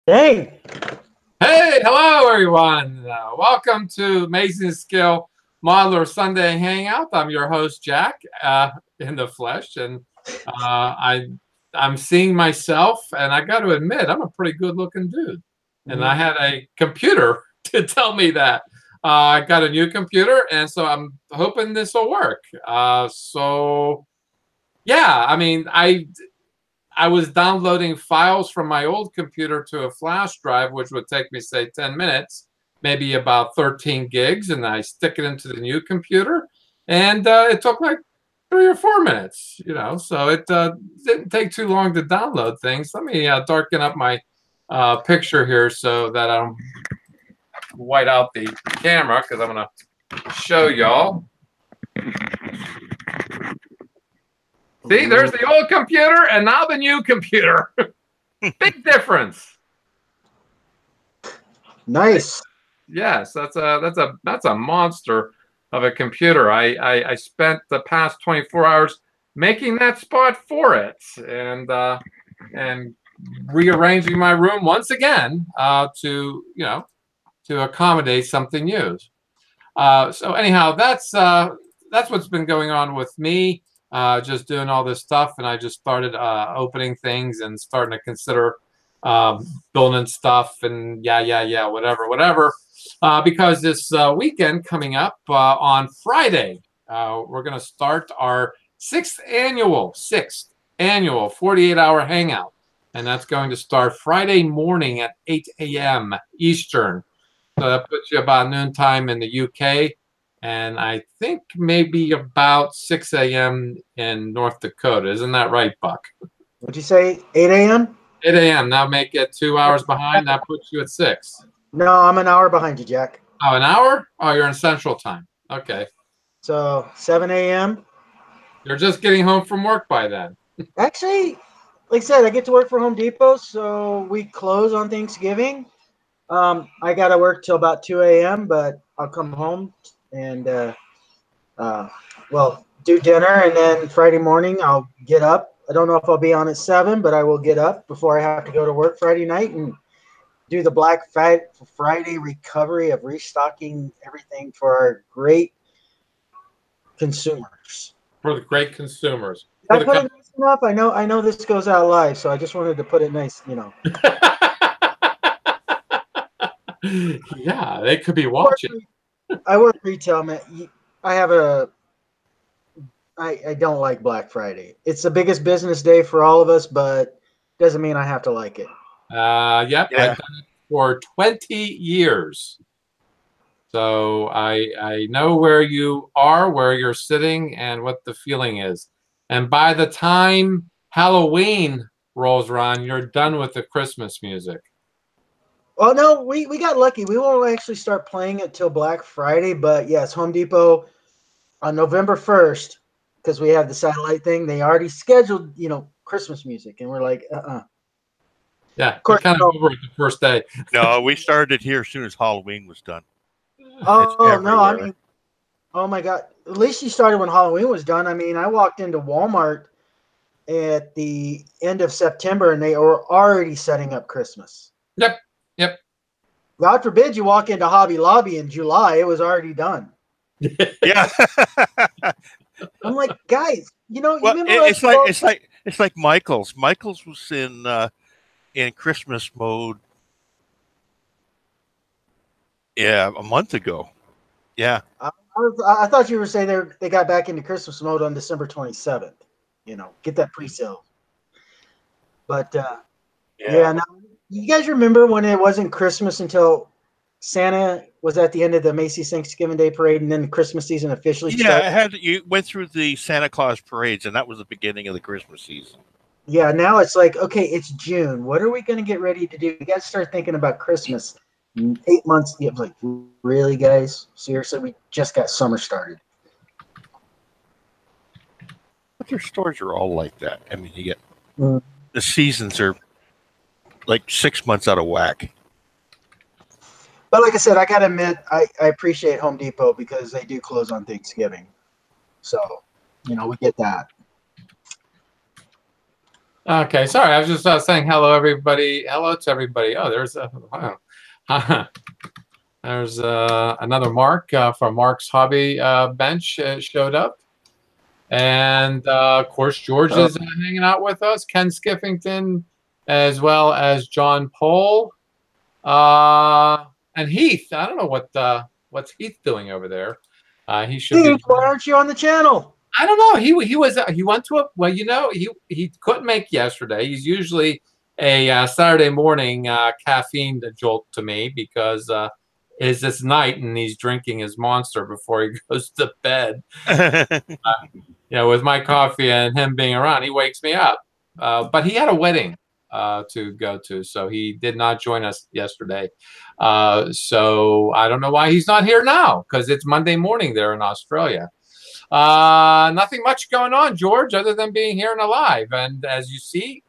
Dang. Hey, hello everyone. Welcome to Amazing Skill Modeler Sunday Hangout. I'm your host Jack in the flesh, and I'm seeing myself, and I got to admit I'm a pretty good-looking dude. And I had a computer to tell me that. I got a new computer, and so I'm hoping this will work. So yeah, I mean, I was downloading files from my old computer to a flash drive, which would take me, say, 10 minutes, maybe about 13 gigs, and I stick it into the new computer, and it took like 3 or 4 minutes, so it didn't take too long to download things. Let me darken up my picture here so that I don't white out the camera, because I'm going to show y'all. See, there's the old computer and now the new computer. Big difference. Nice. Yes, that's a monster of a computer. I spent the past 24 hours making that spot for it, and rearranging my room once again to accommodate something new. So anyhow, that's what's been going on with me. Just doing all this stuff, and I just started opening things and starting to consider building stuff and whatever. Because this weekend coming up on Friday, we're going to start our sixth annual 48-hour hangout, and that's going to start Friday morning at 8 a.m. Eastern. So that puts you about noontime in the UK. And I think maybe about 6 a.m. in North Dakota. Isn't that right, Buck? What'd you say? 8 a.m.? 8 a.m. Now make it 2 hours behind. That puts you at 6. No, I'm an hour behind you, Jack. Oh, an hour? Oh, you're in Central Time. Okay. So 7 a.m.? You're just getting home from work by then. Actually, like I said, I get to work for Home Depot, so we close on Thanksgiving. I got to work till about 2 a.m., but I'll come home and do dinner, and then Friday morning I'll get up. I don't know if I'll be on at 7, but I will get up before I have to go to work Friday night and do the Black Friday recovery of restocking everything for our great consumers. For the great consumers. Did I put it nice enough? I know this goes out live, so I just wanted to put it nice, Yeah, they could be watching. I work retail, man. I don't like Black Friday. It's the biggest business day for all of us, but doesn't mean I have to like it. Yep, yeah. I've done it for 20 years. So I know where you are, where you're sitting, and what the feeling is. And by the time Halloween rolls around, you're done with the Christmas music. Oh, no, we got lucky. We won't actually start playing it till Black Friday, but yes, Home Depot on November 1st, because we have the satellite thing, they already scheduled, Christmas music, and we're like, Yeah, of course, kind of over it the first day. No, we started here as soon as Halloween was done. Oh, no, I mean, oh my God. At least you started when Halloween was done. I mean, I walked into Walmart at the end of September, and they were already setting up Christmas. Yep. God forbid you walk into Hobby Lobby in July; it was already done. Yeah. I'm like, guys, well, it's like Michael's. Michael's was in Christmas mode. Yeah, a month ago. Yeah. I thought you were saying they got back into Christmas mode on December 27th. Get that pre-sale. But yeah. Now, you guys remember when it wasn't Christmas until Santa was at the end of the Macy's Thanksgiving Day Parade, and then the Christmas season officially started? Yeah, you went through the Santa Claus parades, and that was the beginning of the Christmas season. Yeah, now it's like, okay, it's June. What are we going to get ready to do? We got to start thinking about Christmas. 8 months. Yeah, like, really, guys? Seriously, we just got summer started. But their stores are all like that. I mean, you get the seasons are like 6 months out of whack. But like I said, I got to admit, I appreciate Home Depot because they do close on Thanksgiving. So, we get that. Okay, sorry. I was just saying hello, everybody. Hello to everybody. Oh, there's a wow. There's another Mark from Mark's Hobby Bench showed up, and of course George is hanging out with us. Ken Skiffington, as well as John Pohl, and Heath. I don't know what's Heath doing over there. He should be. Why aren't you on the channel? I don't know. He went to a well, he couldn't make yesterday. He's usually a Saturday morning caffeine jolt to me because it's this night and he's drinking his Monster before he goes to bed. With my coffee and him being around, he wakes me up. But he had a wedding to go to, so he did not join us yesterday. So I don't know why he's not here now because it's Monday morning there in Australia. Nothing much going on, George, other than being here and alive. And as you see,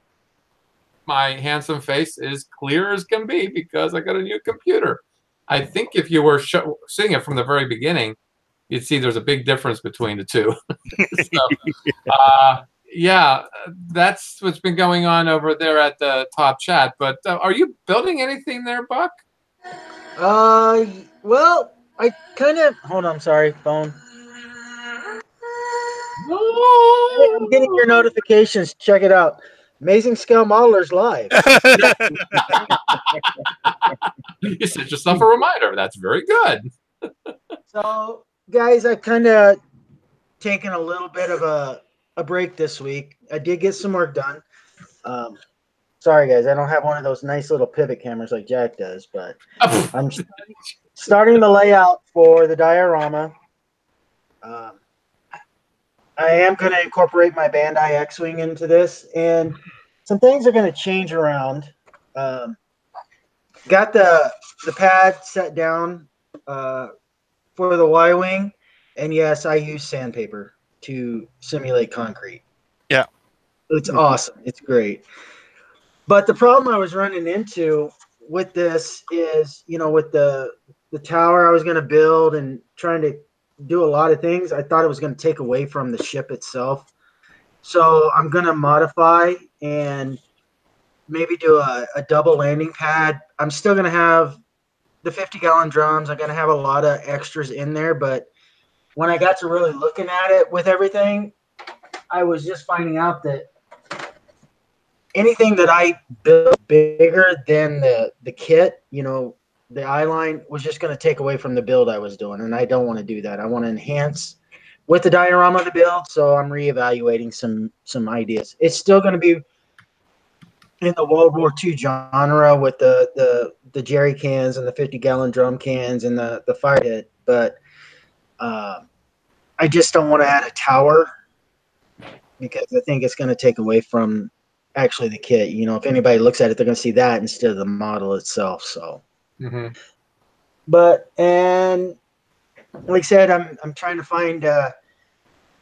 my handsome face is clear as can be because I got a new computer. I think if you were seeing it from the very beginning, you'd see there's a big difference between the two. So, yeah, that's what's been going on over there at the top chat. But are you building anything there, Buck? Well, I kind of hold on. Sorry, phone. Hey, I'm getting your notifications. Check it out. Amazing Scale Modelers live. You sent yourself a reminder. That's very good. So, guys, I kind of taken a little bit of a break this week. I did get some work done. Sorry, guys, I don't have one of those nice little pivot cameras like Jack does, but I'm starting the layout for the diorama. I am going to incorporate my Bandai X-Wing into this, and some things are going to change around. Got the pad set down for the Y-Wing, and yes, I use sandpaper to simulate concrete. Yeah. It's awesome. It's great. But the problem I was running into with this is, with the tower I was going to build and trying to do a lot of things, I thought it was going to take away from the ship itself. So I'm going to modify and maybe do a double landing pad. I'm still going to have the 50-gallon drums. I'm going to have a lot of extras in there. But when I got to really looking at it with everything, I was just finding out that anything that I built bigger than the kit, the eye line, was just going to take away from the build I was doing, and I don't want to do that. I want to enhance with the diorama the build, so I'm reevaluating some ideas. It's still going to be in the World War II genre with the jerry cans and the 50-gallon drum cans and the fire pit, but I just don't want to add a tower because I think it's going to take away from actually the kit. If anybody looks at it, they're going to see that instead of the model itself. So. Mm-hmm. But, and like I said, I'm trying to find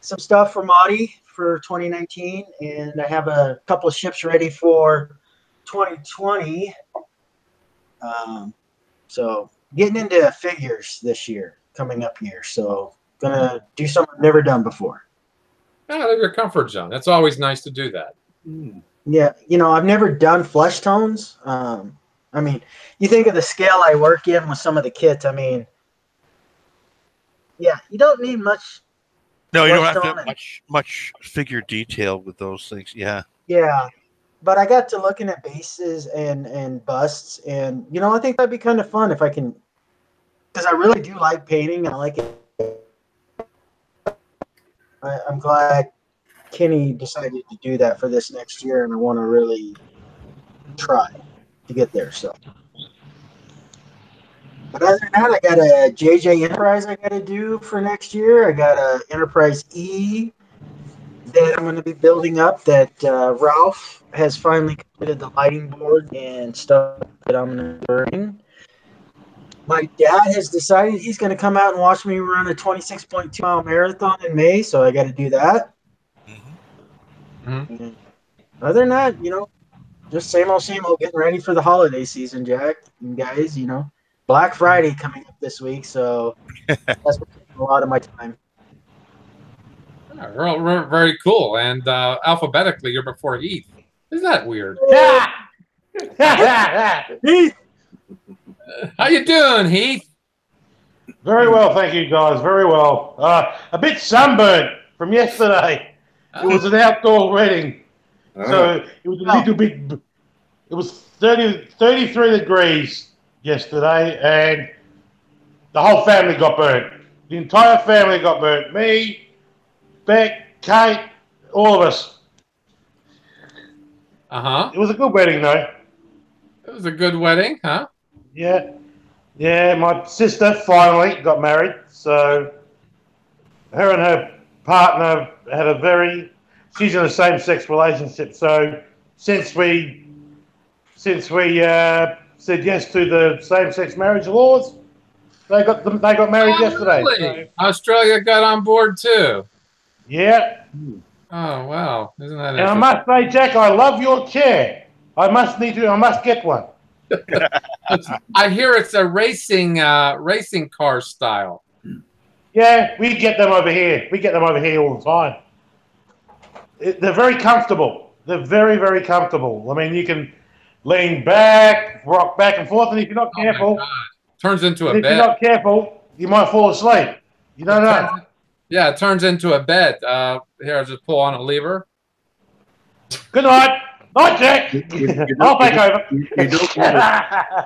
some stuff for Madi for 2019, and I have a couple of ships ready for 2020. So getting into figures this year, coming up here. So gonna do something I've never done before. Out of your comfort zone. That's always nice to do that. Yeah, I've never done flesh tones. I mean, you think of the scale I work in with some of the kits. I mean, yeah, you don't need much. No, you don't have to have much figure detail with those things. Yeah. Yeah, but I got to looking at bases and busts, and I think that'd be kind of fun if I can, because I really do like painting and I like it. I'm glad Kenny decided to do that for this next year, and I want to really try to get there. So. But other than that, I got a JJ Enterprise I got to do for next year. I got a Enterprise E that I'm going to be building up that Ralph has finally completed the lighting board and stuff that I'm going to bring. My dad has decided he's going to come out and watch me run a 26.2-mile marathon in May, so I got to do that. Mm-hmm. Other than that, just same old, getting ready for the holiday season, Jack. And guys, Black Friday coming up this week, so that's a lot of my time. Very cool. And alphabetically, you're before Heath. Isn't that weird? Heath, How you doing, Heath? Very well, thank you, guys. Very well. A bit sunburnt from yesterday. It was an outdoor wedding, so it was a little bit. It was 33 degrees yesterday, and the whole family got burnt. The entire family got burnt. Me, Beck, Kate, all of us. It was a good wedding, though. It was a good wedding, huh? Yeah. Yeah, my sister finally got married, so her and her partner had a very. She's in a same-sex relationship, so since we said yes to the same-sex marriage laws, they got married yesterday. Really? So, Australia got on board too. Yeah. Oh wow! Isn't that interesting? And I must say, Jack, I love your chair. I must get one. I hear it's a racing car style. Yeah, we get them over here. We get them over here all the time. They're very comfortable. They're very, very comfortable. I mean, you can lean back, rock back and forth, and if you're not careful, turns into a bed. If you're not careful, you might fall asleep. You don't know. Yeah, it turns into a bed. Here, I'll just pull on a lever. Good night. Night, Jack. I'll take over.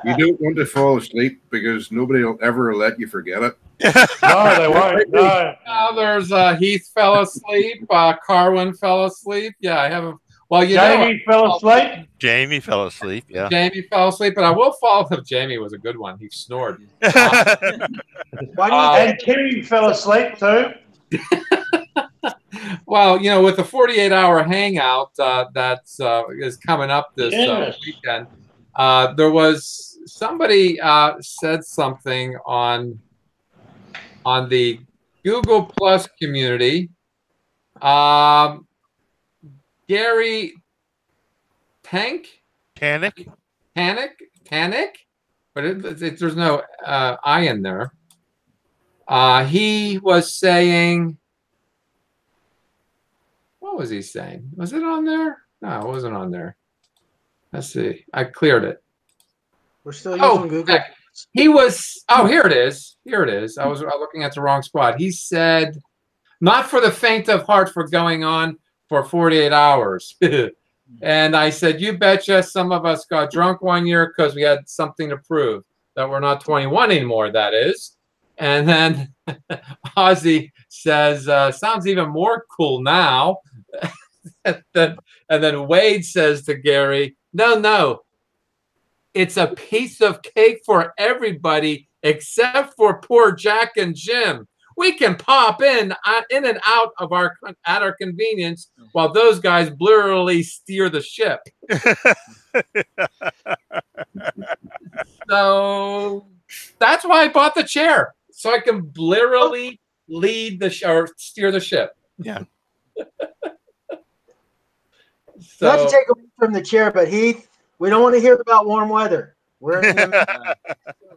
You don't want to fall asleep because nobody will ever let you forget it. No, they won't. No. There's Heath fell asleep. Carwin fell asleep. Yeah, I have a. Well, Jamie fell asleep. Jamie fell asleep. Yeah. Jamie fell asleep, but I will follow up. Jamie was a good one. He snored. And Kimmy fell asleep too. Well, with the 48-hour hangout that's is coming up this weekend, there was somebody said something on the Google Plus community. Gary Tank, but there's no I in there. He was saying. What was he saying? Was it on there? No, it wasn't on there. Let's see. I cleared it. We're still using Google. He was. Oh, here it is. Here it is. I was looking at the wrong spot. He said, "Not for the faint of heart for going on for 48 hours." And I said, "You betcha. Some of us got drunk one year because we had something to prove that we're not 21 anymore. That is." And then Ozzy says, "Sounds even more cool now." and then Wade says to Gary, No, it's a piece of cake for everybody except for poor Jack and Jim. We can pop in and out of at our convenience while those guys blurrily steer the ship." So that's why I bought the chair, so I can blurrily lead or steer the ship. Yeah. So, not to take away from the chair, but Heath, we don't want to hear about warm weather. We're in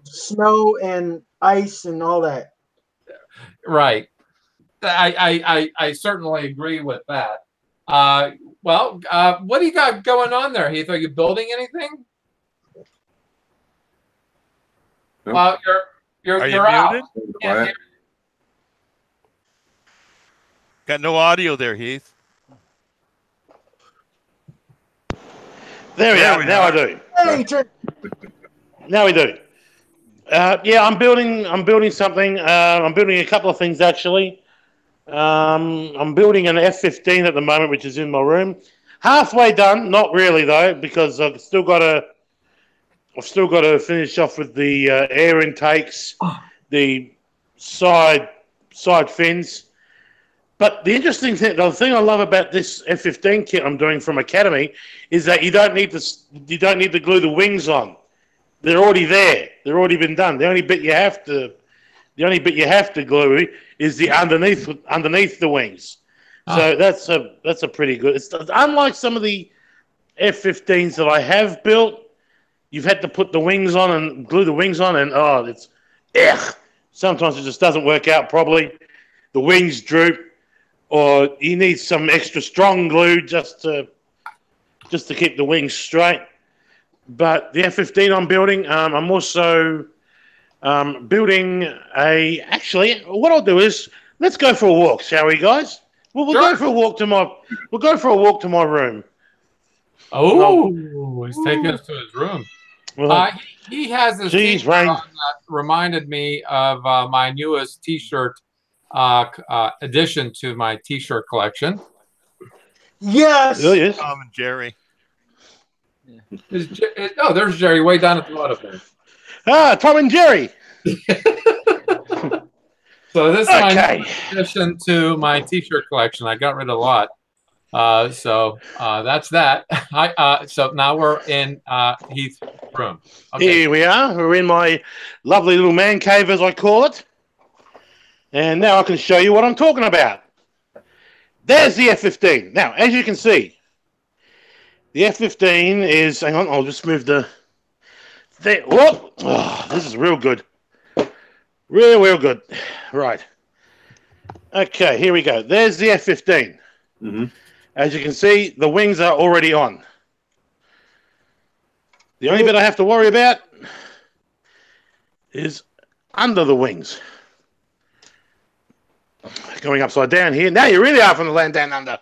snow and ice and all that. Right. I certainly agree with that. Well, what do you got going on there, Heath? Are you building anything? Nope. Well, you're out. Got no audio there, Heath. There we are. Now I do. Hey, now we do. Yeah, I'm building something. I'm building a couple of things actually. I'm building an F-15 at the moment, which is in my room. Halfway done, not really though, because I've still got to finish off with the air intakes, the side fins. But the interesting thing, the thing I love about this F-15 kit I'm doing from Academy, is that you don't need to glue the wings on. They're already there. They're already been done. The only bit you have to glue is the underneath the wings. So that's a pretty good. It's unlike some of the F-15s that I have built. You've had to put the wings on and glue the wings on, and sometimes it just doesn't work out properly. The wings droop, or you need some extra strong glue just to just to keep the wings straight. But the F-15 I'm building, I'm also building a... Actually, what I'll do is, let's go for a walk, shall we, guys? We'll go for a walk to my... We'll go for a walk to my room. Oh, he's taking us to his room. He has this T-shirt that reminded me of my newest T-shirt addition to my T-shirt collection. Yes. Tom and Jerry. There's Jerry way down at the bottom. Tom and Jerry. So this is my new addition to my T-shirt collection. I got rid of a lot. So that's that. So now we're in Heath's room. Okay. Here we are. We're in my lovely little man cave, as I call it. And now I can show you what I'm talking about. There's the F-15. Now, as you can see, the F-15 is... Hang on, I'll just move the... There. Whoop! Oh, this is real good. Real good. Right. Okay, here we go. There's the F-15. Mm-hmm. As you can see, the wings are already on. The only bit I have to worry about is under the wings. Going upside down here. Now you really are from the land down under.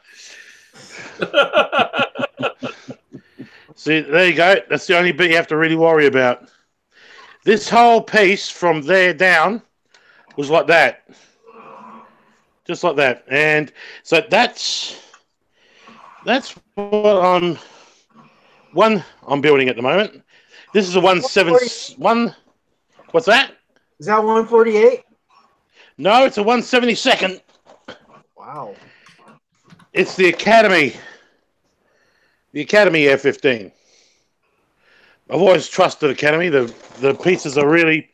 See, there you go. That's the only bit you have to really worry about. This whole piece from there down was like that. Just like that. And so that's what I'm building at the moment. This is a 171. What's that? Is that 148? No, it's a 172nd. Wow. It's the Academy. The Academy F-15. I've always trusted Academy. The pieces are really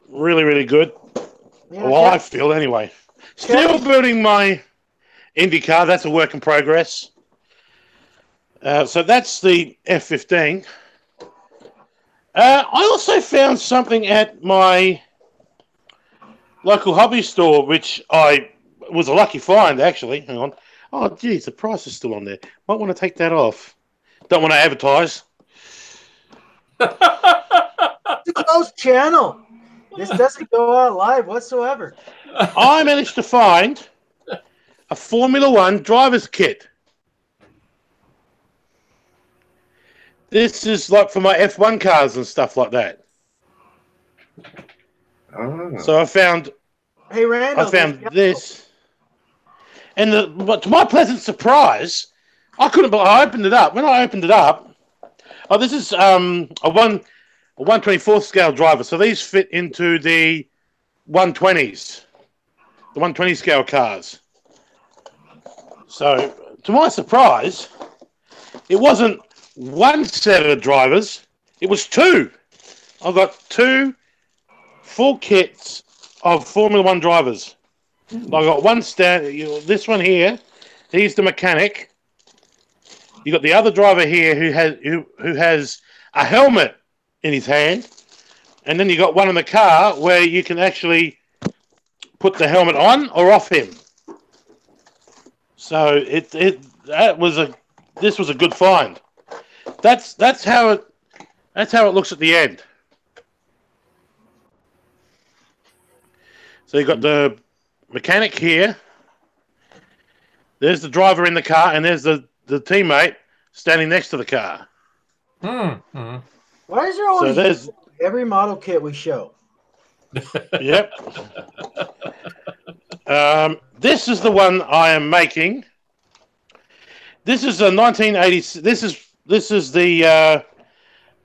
good. Yeah, well, I feel anyway. Still building my IndyCar. That's a work in progress. So that's the F-15. I also found something at my local hobby store, which I was a lucky find, actually. Hang on. Oh, geez, the price is still on there. Might want to take that off. Don't want to advertise. It's a closed channel. This doesn't go out live whatsoever. I managed to find a Formula One driver's kit. This is like for my F1 cars and stuff like that. Oh. So I found... Hey, Randall. I found this. And but to my pleasant surprise, I couldn't believe... I opened it up. When I opened it up... Oh, this is a 1/24th scale driver. So these fit into the 120s. The 120 scale cars. So, to my surprise, it wasn't one set of drivers. It was two. I got two full kits of Formula One drivers. I got one this one here. He's the mechanic. You got the other driver here who has a helmet in his hand, and then you got one in the car where you can actually put the helmet on or off him. So this was a good find. That's how it looks at the end. So you got the mechanic here. There's the driver in the car, and there's the teammate standing next to the car. Mm-hmm. Why is there always every model kit we show? Yep. This is the one I am making. This is a 1980. This is the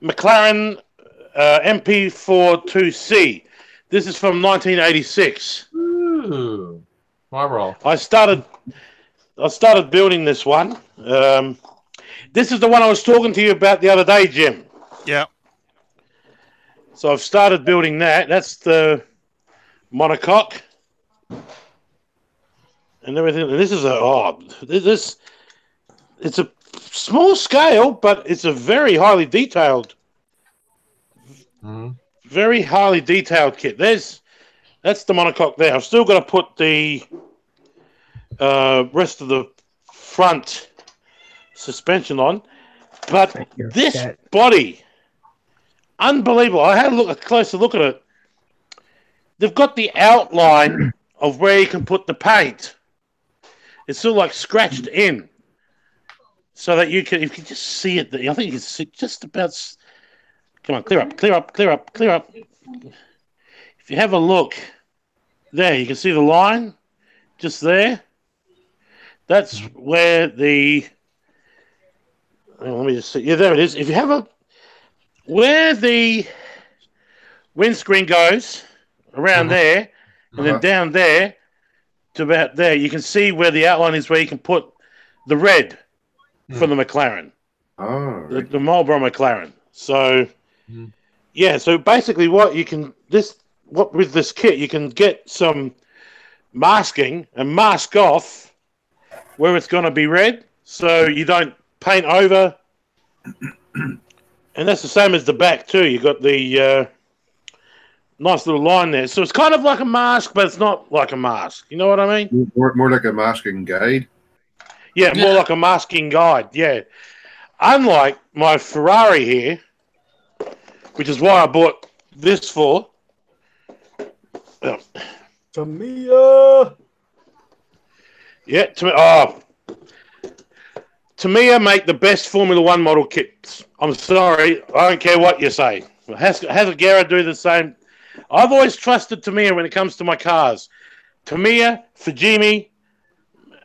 McLaren MP42C. This is from 1986. Ooh, Marlboro. I started building this one. This is the one I was talking to you about the other day, Jim. Yeah. So I've started building that. That's the monocoque and everything. And this is it's a small scale, but it's a very highly detailed, very highly detailed kit. That's the monocoque there. I've still got to put the rest of the front suspension on. But this body, unbelievable. I had a closer look at it. They've got the outline of where you can put the paint. It's sort of like scratched in, so that you can just see it. I think you can see just about. Come on, clear up, clear up, clear up, clear up. If you have a look, there you can see the line, just there. That's where the. Let me just see. Yeah, there it is. If you have where the windscreen goes around there, and then down there to about there, you can see where the outline is, where you can put the red for the McLaren, the Marlboro McLaren. So, yeah. So basically, with this kit, you can get some masking and mask off where it's going to be red, so you don't paint over. And that's the same as the back too. You got the nice little line there, so it's kind of like a mask, but it's not like a mask. You know what I mean? More like a masking guide. Yeah, more like a masking guide. Yeah. Unlike my Ferrari here, which is why I bought this for. Tamiya. Yeah, Tamiya make the best Formula One model kits. I'm sorry, I don't care what you say. Hasagera do the same. I've always trusted Tamiya when it comes to my cars. Tamiya, Fujimi,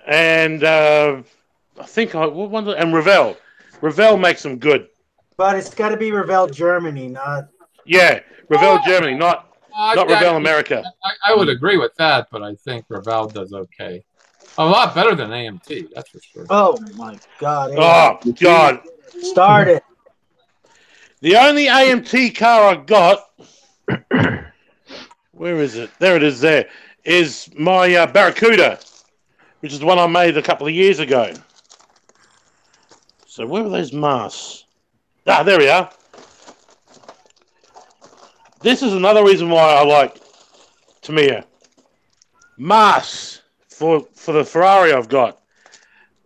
and and Revell. Revell makes them good. But it's got to be Revell Germany, not. Yeah, Revell Germany, not Revell America. I would agree with that, but I think Revell does okay. A lot better than AMT, that's for sure. Oh my God! Oh God! Start it. The only AMT car I got. Where is it? There it is. There is my Barracuda, which is the one I made a couple of years ago. So where are those masks? Ah, there we are. This is another reason why I like Tamiya. Masks for the Ferrari I've got.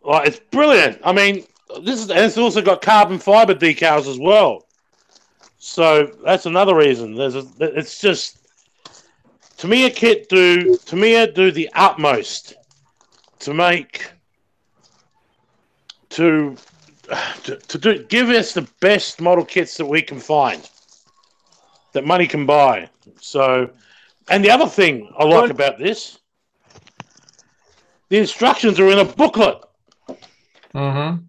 Like, it's brilliant. I mean, it's also got carbon fiber decals as well. So that's another reason. It's just Tamiya do the utmost to give us the best model kits that we can find, that money can buy. So, and the other thing I like about this, the instructions are in a booklet, and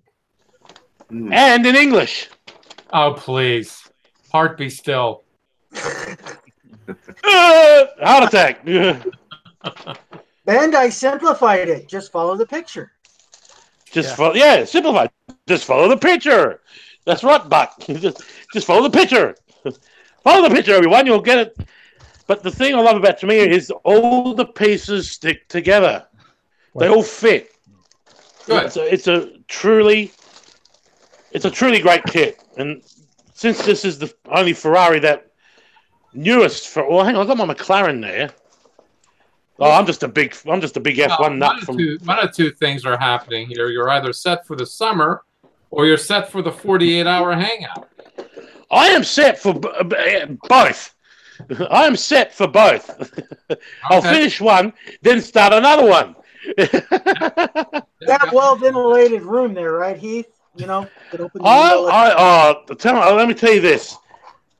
in English. Oh please, heart be still. Heart attack. Bandai simplified it. Just follow the picture. Simplified. Just follow the picture. That's right, Buck. Just follow the picture. Follow the picture, everyone. You'll get it. But the thing I love about Tamiya is all the pieces stick together. They all fit. Good. It's a truly great kit. And since this is the only Ferrari that newest hang on, I've got my McLaren there. Oh, I'm just a big F1 nut. One of two things are happening here. You're either set for the summer, or you're set for the 48-hour hangout. I am set for both. I am set for both. Okay. I'll finish one, then start another one. That well-ventilated room there, right, Heath? You know, could open let me tell you this.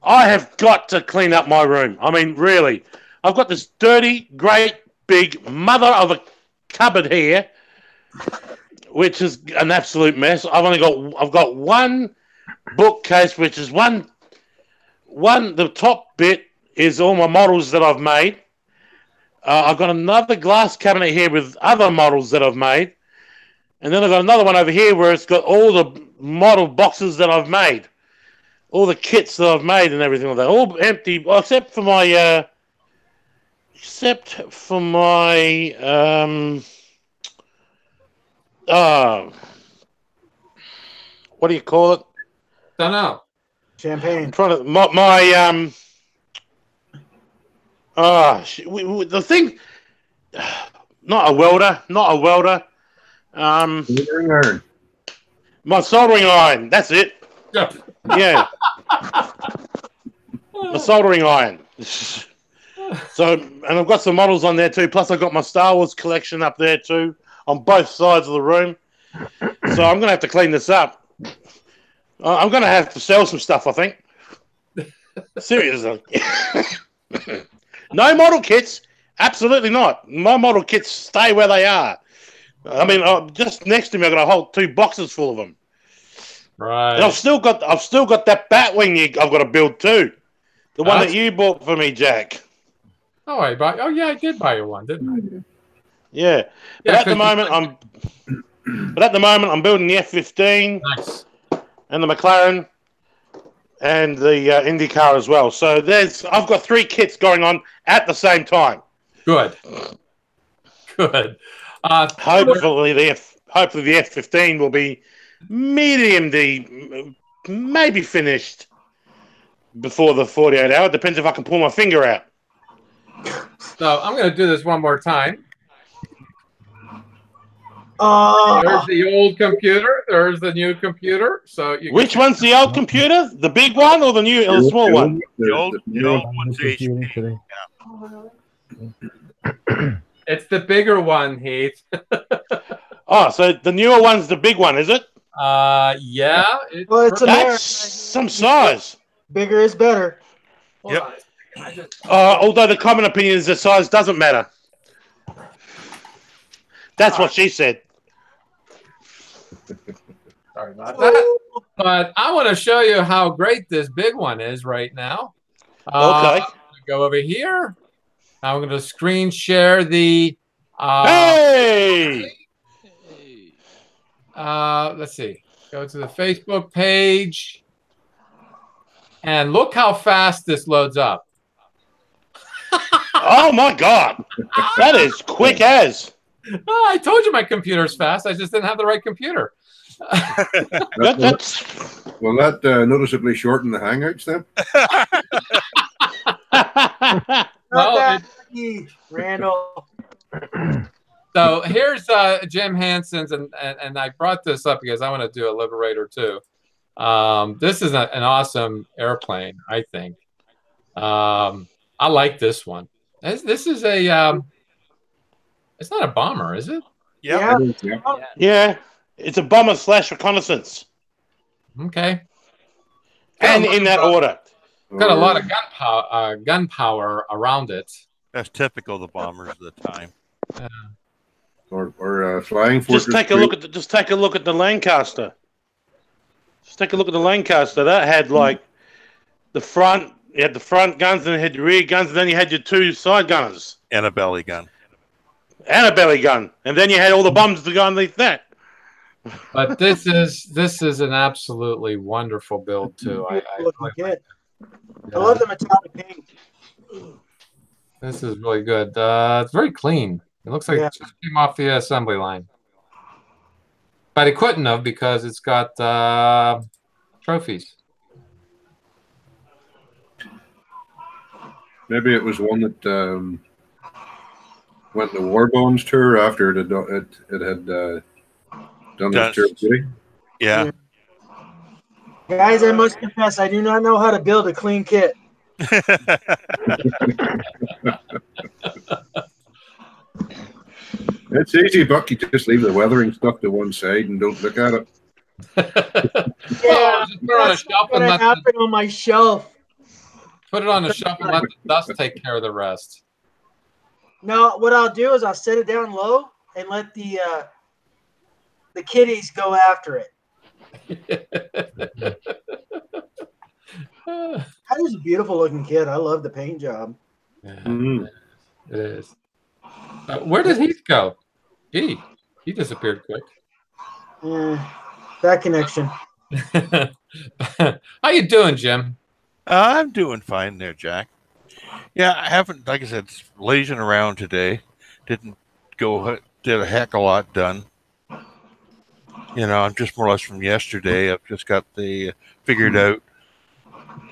I have got to clean up my room. I mean, really. I've got this dirty, great, big mother of a cupboard here, which is an absolute mess. I've got one bookcase, which is the top bit is all my models that I've made. I've got another glass cabinet here with other models that I've made. And then I've got another one over here where it's got all the model boxes that I've made. All the kits that I've made and everything like that. All empty, except for my... what do you call it? Don't know. Champagne. I'm trying to the thing, not a welder. My soldering iron. That's it. Yeah. Yeah. My soldering iron. So, and I've got some models on there too. Plus, I've got my Star Wars collection up there too, on both sides of the room. So I'm gonna have to clean this up. I'm gonna have to sell some stuff, I think. Seriously. No model kits. Absolutely not. My model kits stay where they are. I mean, just next to me, I've got a whole 2 boxes full of them. Right. And I've still got that Batwing I've got to build too. The one that you bought for me, Jack. Oh, I did buy you one, didn't I? Yeah. But at the moment, I'm building the F-15 Nice. and the McLaren and the IndyCar as well. So I've got 3 kits going on at the same time. Good. Good. Hopefully the F-15 will be medium D, maybe finished before the 48 hour. Depends if I can pull my finger out. So I'm going to do this one more time. There's the old computer. There's the new computer. So which one's the old computer? The big one or the new, or the small one? The old one's HP. It's the bigger one, Heath. Oh, so the newer one's the big one, is it? Yeah. That's some size. Bigger is better. Yep. Although the common opinion is the size doesn't matter. That's what she said. Sorry about that. But I want to show you how great this big one is right now. Okay. Go over here. I'm going to screen share the. Hey! Let's see. Go to the Facebook page. And look how fast this loads up. Oh, my God. That is quick as. Oh, I told you my computer's fast. I just didn't have the right computer. Will that noticeably shorten the Hangouts then? Well, Randall. So here's Jim Hanson's, and I brought this up because I want to do a Liberator too. This is an awesome airplane, I think. I like this one. This is a. It's not a bomber, is it? Yeah. It's a bomber / reconnaissance. Okay. And in that order. Got a lot of gunpowder around it. That's typical of the bombers of the time. Or flying fortress. Just take a look at the Lancaster. Just take a look at the Lancaster. That had like the front. You had the front guns, and you had the rear guns, and then you had your 2 side gunners. And a belly gun. And a belly gun. And then you had all the bombs to go underneath that. But this is an absolutely wonderful build too. I love the metallic pink. This is really good. It's very clean. It looks like it just came off the assembly line. But it couldn't have because it's got trophies. Maybe it was one that went the Warbones tour after it had done its tour of duty. Yeah. Guys, I must confess, I do not know how to build a clean kit. It's easy, Buck. You just leave the weathering stuff to one side and don't look at it. Yeah, that's what happened on my shelf. Put it on the shelf and let the dust take care of the rest. No, what I'll do is I'll set it down low and let the kitties go after it. That is a beautiful looking kit. I love the paint job. Yeah, it is. Where did he go? He disappeared quick. That connection. How you doing, Jim? I'm doing fine there, Jack. Yeah, I haven't, like I said, lazing around today. Did a heck of a lot done. You know, I'm just more or less from yesterday. I've just got the figured out.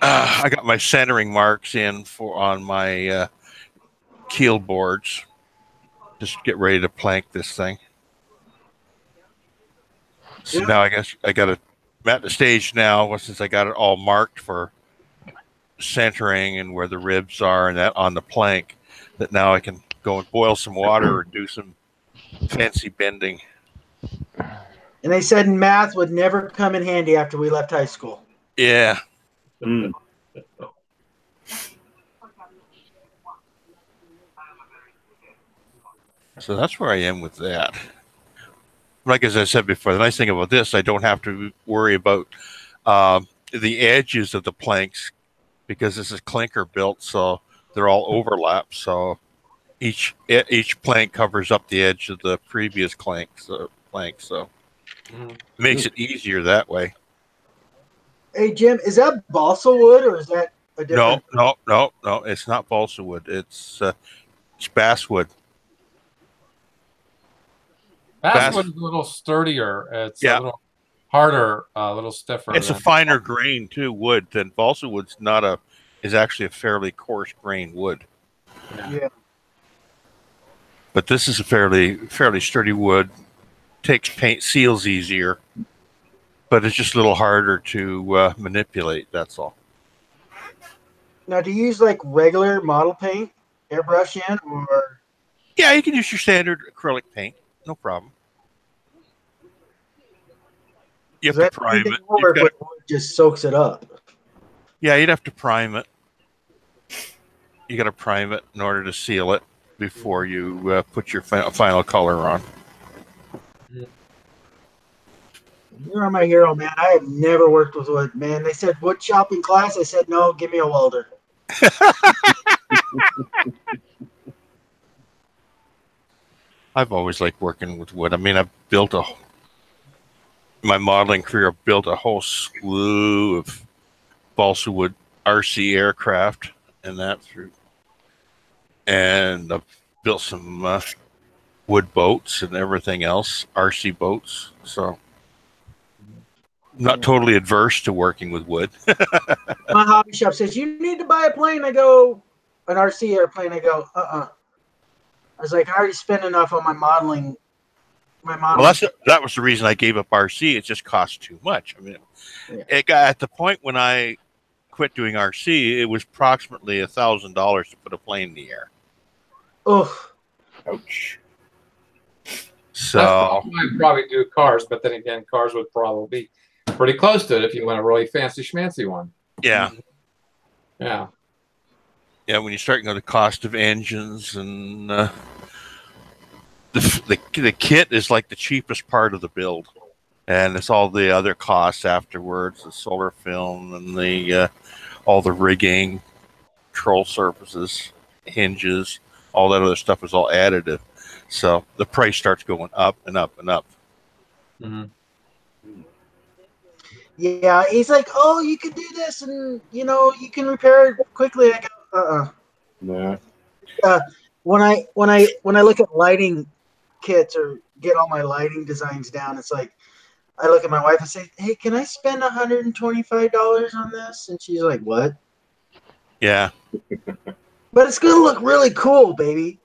I got my centering marks in on my keel boards. Just get ready to plank this thing. So now I guess I got it. I'm at the stage now, since I got it all marked for centering and where the ribs are and that on the plank, that now I can go and boil some water and do some fancy bending. And they said math would never come in handy after we left high school. Yeah. Mm. So that's where I am with that. Like as I said before, the nice thing about this, I don't have to worry about the edges of the planks because this is clinker built, so they're all overlapped. So each plank covers up the edge of the previous plank. So it makes it easier that way. Hey Jim, is that balsa wood or is that a different? No. It's not balsa wood. It's basswood. Basswood is a little sturdier. It's a little harder, a little stiffer. It's a finer grain too wood than balsa wood's is actually a fairly coarse grain wood. Yeah. But this is a fairly sturdy wood. Takes paint, seals easier, but it's just a little harder to manipulate. That's all. Now, do you use like regular model paint, airbrush in, or? Yeah, you can use your standard acrylic paint. No problem. You have to prime it. Wood just soaks it up. Yeah, you'd have to prime it. You got to prime it in order to seal it before you put your final color on. You're my hero, man. I have never worked with wood, man. They said wood chopping class. I said no. Give me a welder. I've always liked working with wood. I mean, I've built my modeling career, I've built a whole slew of balsa wood RC aircraft and that through. And I've built some wood boats and everything else, RC boats. So I'm not totally adverse to working with wood. My hobby shop says, you need to buy a plane. I go, an RC airplane. I go, I was like, I already spent enough on my modeling. Well, that was the reason I gave up RC. It just cost too much. I mean, it got at the point when I quit doing RC, it was approximately $1,000 to put a plane in the air. Oh, ouch! So I'd probably do cars, but then again, cars would probably be pretty close to it if you want a really fancy schmancy one. Yeah. Yeah. Yeah, when you start going to the cost of engines and the kit is like the cheapest part of the build, and it's all the other costs afterwards: the solar film and the all the rigging, control surfaces, hinges, all that other stuff is all additive. So the price starts going up and up and up. Mm-hmm. Yeah, he's like, oh, you can do this, and you can repair it quickly. I go, Nah. When I look at lighting kits or get all my lighting designs down, it's like I look at my wife and say, hey, can I spend $125 on this? And she's like, what? Yeah. But it's gonna look really cool, baby.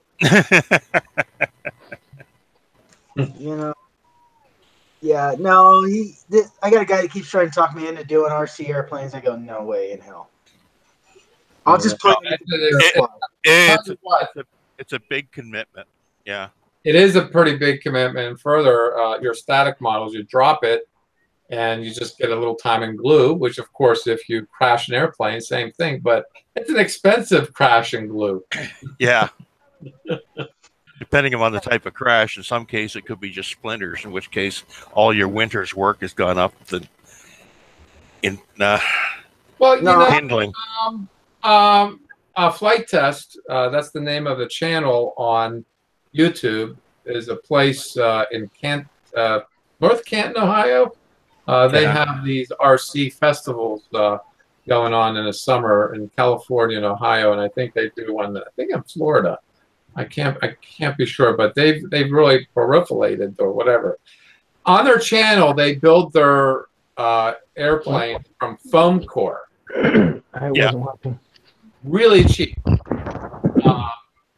Yeah, no, I got a guy that keeps trying to talk me into doing RC airplanes. I go, no way in hell. I'll just put it's a big commitment. Yeah. It is a pretty big commitment. And further, your static models, you drop it and you just get a little time and glue, which of course, if you crash an airplane, same thing, but it's an expensive crash and glue. Yeah. Depending on the type of crash, in some case it could be just splinters, in which case all your winter's work has gone up handling. Flight Test, that's the name of the channel on YouTube, is a place in North Canton, Ohio. They have these RC festivals going on in the summer in California and Ohio, and I think they do one. I think in Florida. I can't be sure, but they've really proliferated or whatever. On their channel, they build their airplane from foam core. I wasn't watching. Really cheap,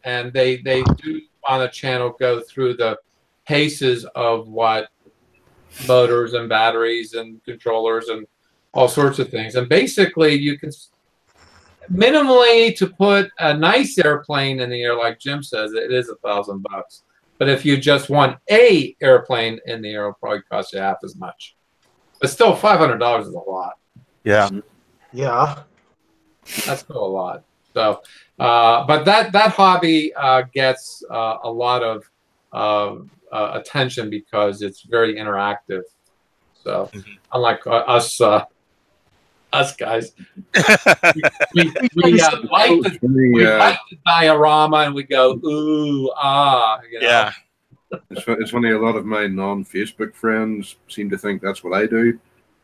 and they do on the channel go through the paces of what motors and batteries and controllers and all sorts of things. And basically, you can minimally to put a nice airplane in the air, like Jim says, it is $1,000. But if you just want a airplane in the air, it'll probably cost you half as much. But still, $500 is a lot. Yeah. Yeah. That's still a lot. So, but that hobby gets a lot of attention because it's very interactive. So, unlike us guys, we like the diorama and we go ooh ah. You know? Yeah. It's funny. A lot of my non-Facebook friends seem to think that's what I do.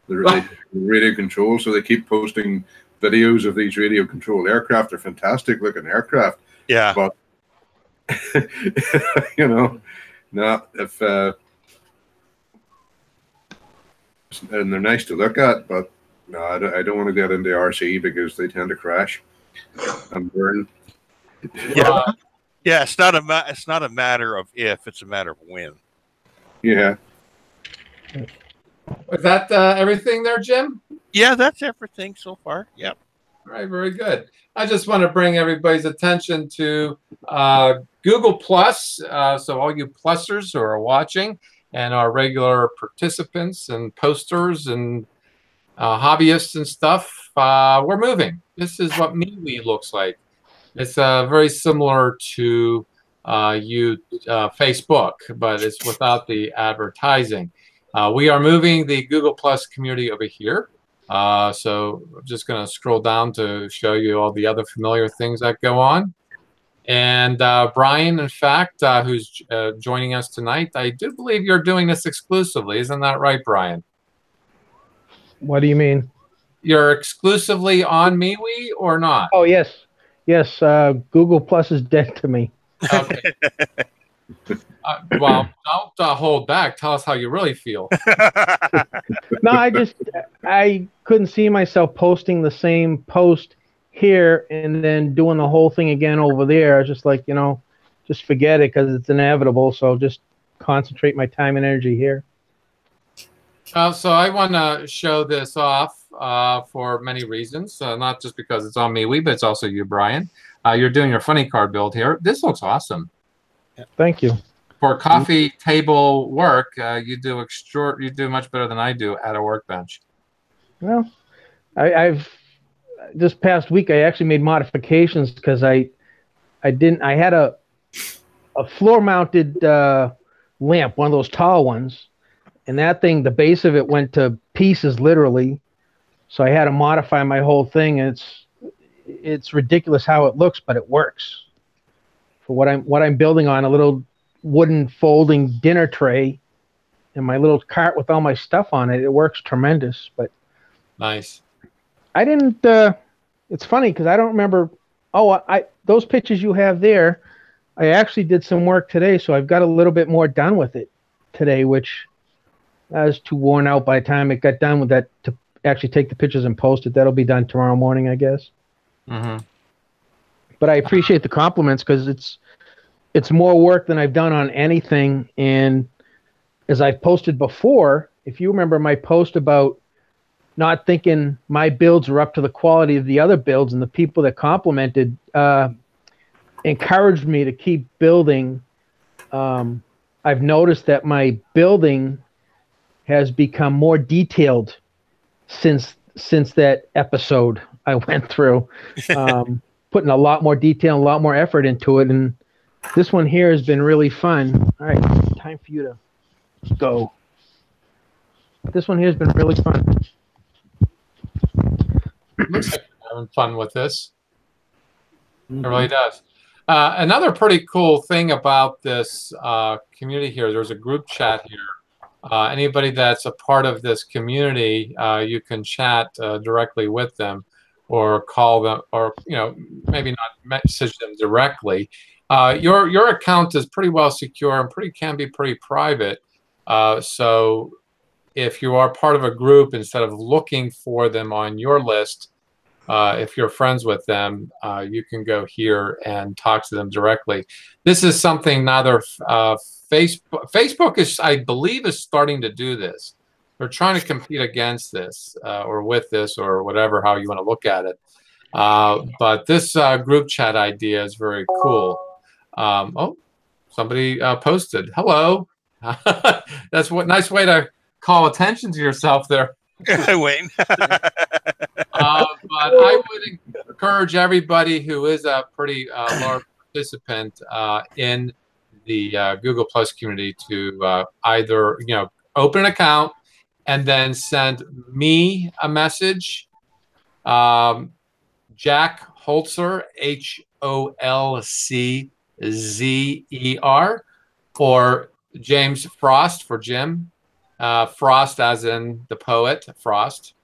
They're radio control, so they keep posting videos of these radio controlled aircraft. They're fantastic looking aircraft. Yeah. But you know, not if and they're nice to look at, but no, I don't want to get into RC because they tend to crash and burn. Yeah. Yeah, it's not a matter of if, it's a matter of when. Yeah. Is that everything there, Jim? Yeah, that's everything so far. Yep. All right, very good. I just want to bring everybody's attention to Google Plus. So all you plussers who are watching and our regular participants and posters and hobbyists and stuff, we're moving. This is what MeWe looks like. It's very similar to Facebook, but it's without the advertising. We are moving the Google Plus community over here. So I'm just going to scroll down to show you all the other familiar things that go on. And Brian, in fact, who's joining us tonight, I do believe you're doing this exclusively. Isn't that right, Brian? What do you mean? You're exclusively on MeWe or not? Oh, yes. Yes, Google Plus is dead to me. Okay. Well, don't hold back. Tell us how you really feel. No, I couldn't see myself posting the same post here and then doing the whole thing again over there. I was just like, just forget it because it's inevitable. So just concentrate my time and energy here. So I want to show this off for many reasons, not just because it's on MeWe, but it's also you, Brian. You're doing your funny card build here. This looks awesome. Thank you. For coffee table work, you do much better than I do at a workbench. Well, I've this past week I actually made modifications because I had a floor mounted lamp, one of those tall ones, and that thing, the base of it went to pieces literally. So I had to modify my whole thing, and it's ridiculous how it looks, but it works. For what I'm building on, a little wooden folding dinner tray and my little cart with all my stuff on it, it works tremendous. But nice. I didn't it's funny because I don't remember those pictures you have there, I actually did some work today, so I've got a little bit more done with it today, which I was too worn out by the time it got done with that to actually take the pictures and post it. That'll be done tomorrow morning, I guess. Mm-hmm. But I appreciate the compliments because it's more work than I've done on anything. And as I've posted before, if you remember my post about not thinking my builds were up to the quality of the other builds, and the people that complimented encouraged me to keep building, I've noticed that my building has become more detailed since that episode I went through, putting a lot more detail, a lot more effort into it. And this one here has been really fun. All right, time for you to go. This one here has been really fun. Looks like you're having fun with this. It really does. Another pretty cool thing about this community here, there's a group chat here. Anybody that's a part of this community, you can chat directly with them or call them, or maybe not message them directly. Your account is pretty well secure and can be pretty private. So if you are part of a group, instead of looking for them on your list, if you're friends with them, you can go here and talk to them directly. This is something neither Facebook is, I believe, is starting to do this. They're trying to compete against this or with this or whatever, how you want to look at it. But this group chat idea is very cool. Oh, somebody posted. Hello. That's what nice way to call attention to yourself there. Wayne. But I would encourage everybody who is a pretty large participant in the Google Plus community to either open an account and then send me a message, Jack Holzer, HOLCZER, or James Frost for Jim. Frost as in the poet Frost.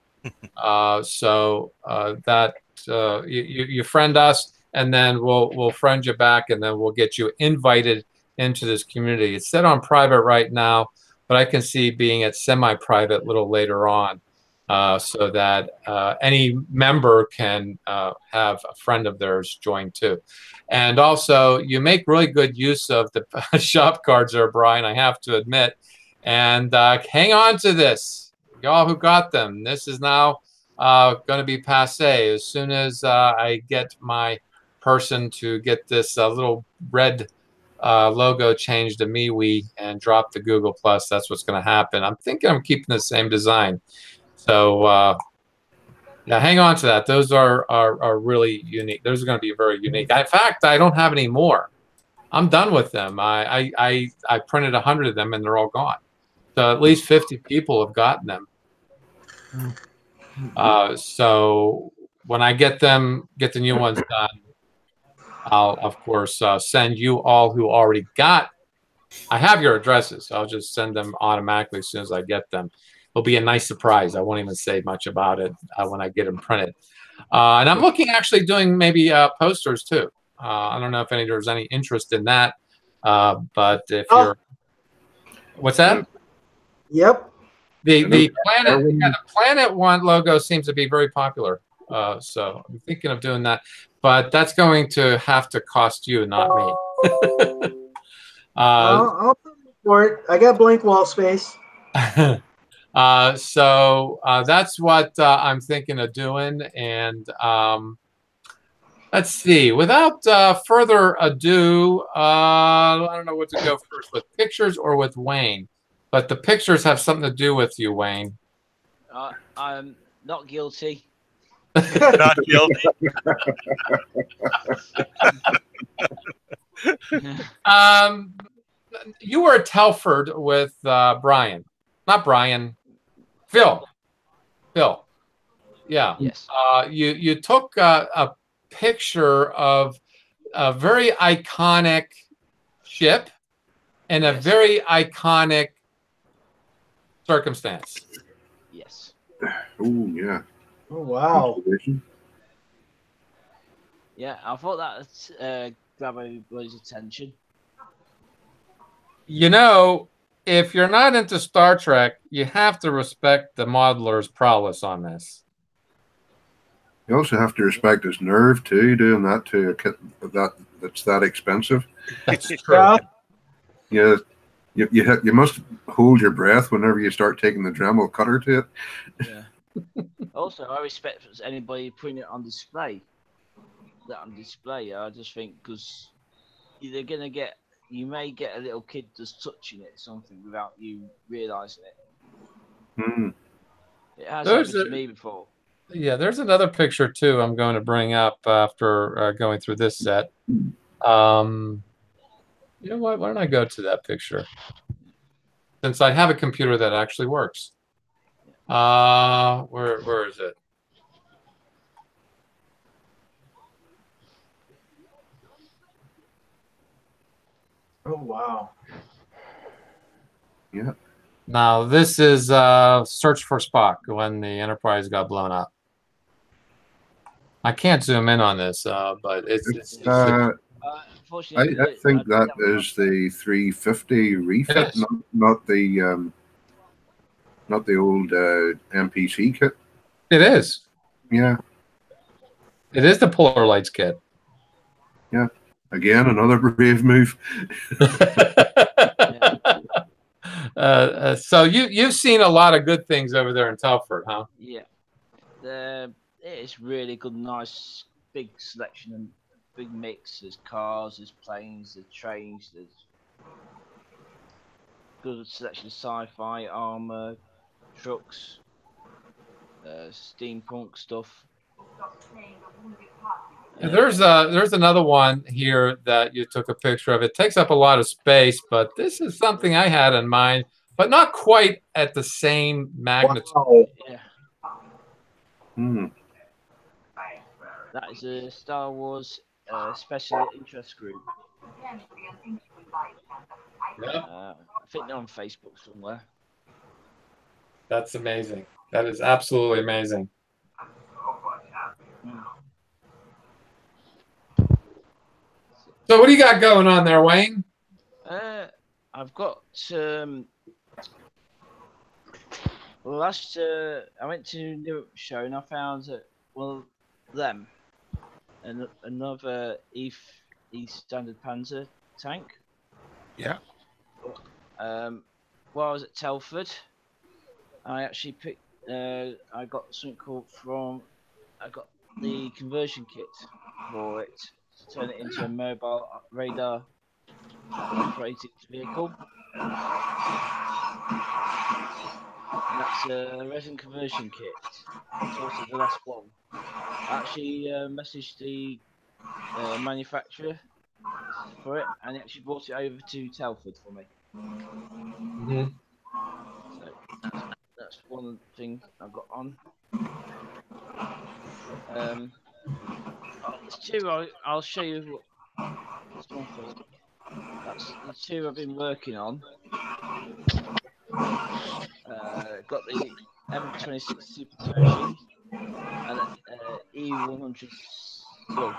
That you friend us, and then we'll friend you back, and then we'll get you invited into this community. It's set on private right now, but I can see being at semi-private a little later on, so that any member can have a friend of theirs join too. And also, you make really good use of the shop cards there, Brian, I have to admit. And hang on to this, y'all who got them. This is now going to be passe. As soon as I get my person to get this little red logo changed to MeWe and drop the Google Plus, that's what's going to happen. I'm thinking I'm keeping the same design. So yeah, hang on to that. Those are really unique. Those are going to be very unique. In fact, I don't have any more. I'm done with them. I printed 100 of them and they're all gone. So at least 50 people have gotten them. So when I get the new ones done, I'll of course send you all who already got. I have your addresses. So I'll just send them automatically as soon as I get them. It'll be a nice surprise. I won't even say much about it when I get them printed. And I'm looking actually doing maybe posters too. I don't know if there's any interest in that, but if you're, what's that? Yep. The Planet One logo seems to be very popular. So I'm thinking of doing that, but that's going to have to cost you, not me. I'll pay for it. I got blank wall space. So that's what I'm thinking of doing. And let's see. Without further ado, I don't know what to go first, with pictures or with Wayne. But the pictures have something to do with you, Wayne. I'm not guilty. Not guilty. You were at Telford with Brian. Not Brian. Phil. Phil. Yeah. Yes. You took a picture of a very iconic ship and a very iconic circumstance. Yes. Oh yeah. Oh wow. Yeah, I thought that grab everybody's attention. You know, if you're not into Star Trek, you have to respect the modeler's prowess on this. You also have to respect his nerve too, doing that to a kit that's that expensive. That's true. Yeah. You must hold your breath whenever you start taking the Dremel cutter to it. Yeah. Also, I respect anybody putting it on display. I just think because you're gonna get, you may get a little kid just touching it or something without you realizing it. Hmm. It has happened to me before. Yeah, there's another picture too I'm going to bring up after going through this set. You know what? Why don't I go to that picture? Since I have a computer that actually works. Where is it? Oh wow. Yeah. Now this is Search for Spock when the Enterprise got blown up. I can't zoom in on this, but it's I think that is the 350 refit, not the old MPC kit. It is. Yeah. It is the Polar Lights kit. Yeah. Again, another brave move. So you've seen a lot of good things over there in Telford, huh? Yeah. It's really good, nice, big selection and big mix. There's cars, there's planes, there's trains, there's good selection of sci-fi, armor, trucks, steampunk stuff. There's another one here that you took a picture of. It takes up a lot of space, but this is something I had in mind, but not quite at the same magnitude. Wow. Yeah. That is a Star Wars special interest group. Yeah. I think they're on Facebook somewhere. That's amazing. That is absolutely amazing. So what do you got going on there, Wayne? I've got last I went to Newark show and I found them and another E Standard Panzer tank. Yeah. While I was at Telford, I actually picked. I got something called I got the conversion kit for it to turn it into a mobile radar operated vehicle. And that's a resin conversion kit. It's also the last one. I actually messaged the manufacturer for it, and he actually brought it over to Telford for me. So that's one thing I've got on. There's two. I'll show you this one first. That's the two I've been working on. Got the M26 Super Pershing and E100. Well,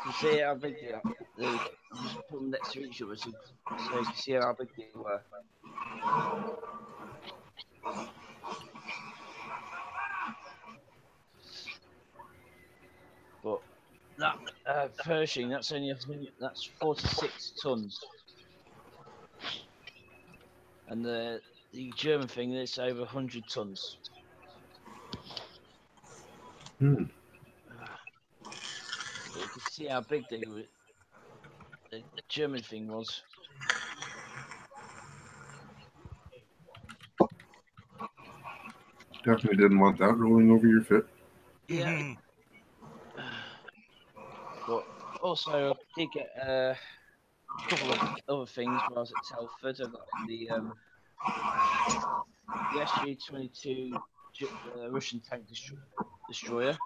to see how big they are, just put them next to each other so you can see how big they were. But that Pershing, that's 46 tons, and the German thing is over 100 tons. You can see how big the German thing was. Definitely didn't want that rolling over your foot. Yeah. But also, I did get a couple of other things while I was at Telford. I got the SU-22 Russian tank destroyer.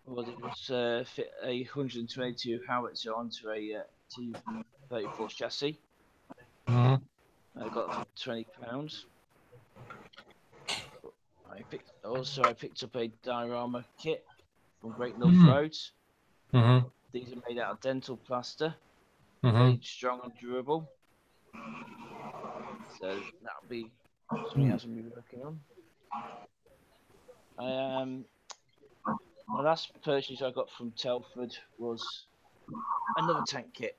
Well, it was fit a 122 howitzer onto a T-34 chassis. I got it for £20. I picked up a diorama kit from Great North Roads. These are made out of dental plaster, very strong and durable. So that'll be something else I'll be working on. My last purchase I got from Telford was another tank kit.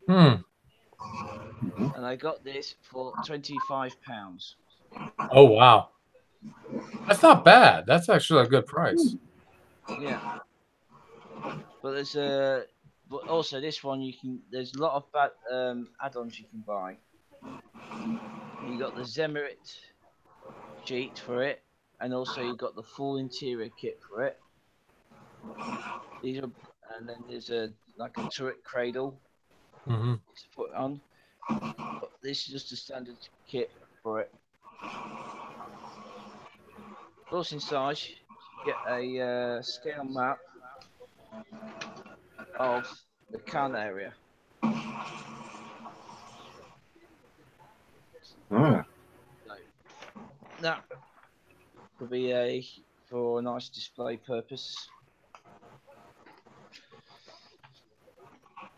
And I got this for £25. Oh wow, that's not bad. That's actually a good price. Yeah, but but also this one there's a lot of bad add-ons you can buy. You got the Zemerit sheet for it, and also you got the full interior kit for it. And then there's like a turret cradle to put on. But this is just a standard kit for it. Also inside, you get a scale map of the can area. So, that could be for a nice display purpose.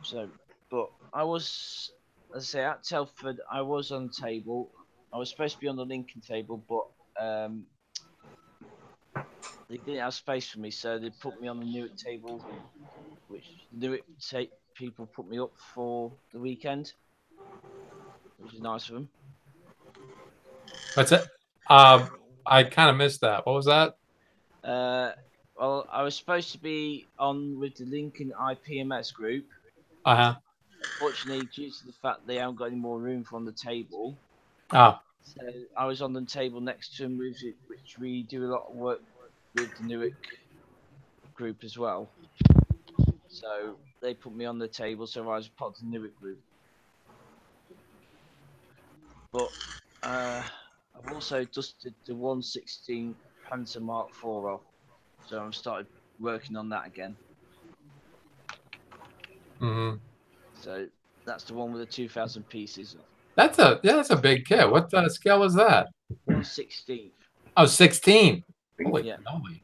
So, but I was, as I say, at Telford, I was on the table I was supposed to be on the linking table, but they didn't have space for me, so they put me on the Newark table, which Newark people put me up for the weekend, which is nice of them. What's it? I kind of missed that. What was that? Well, I was supposed to be on with the Lincoln IPMS group. Unfortunately, due to the fact they haven't got any more room on the table, so I was on the table next to them, which we do a lot of work with the Newark group as well. So they put me on the table, so I was part of the Newark group. But I've also dusted the 116 Panzer Mark IV off, so I've started working on that again. So that's the one with the 2,000 pieces. That's a big kit. What scale was that? 1/16. Oh, 16. Yeah. Holy.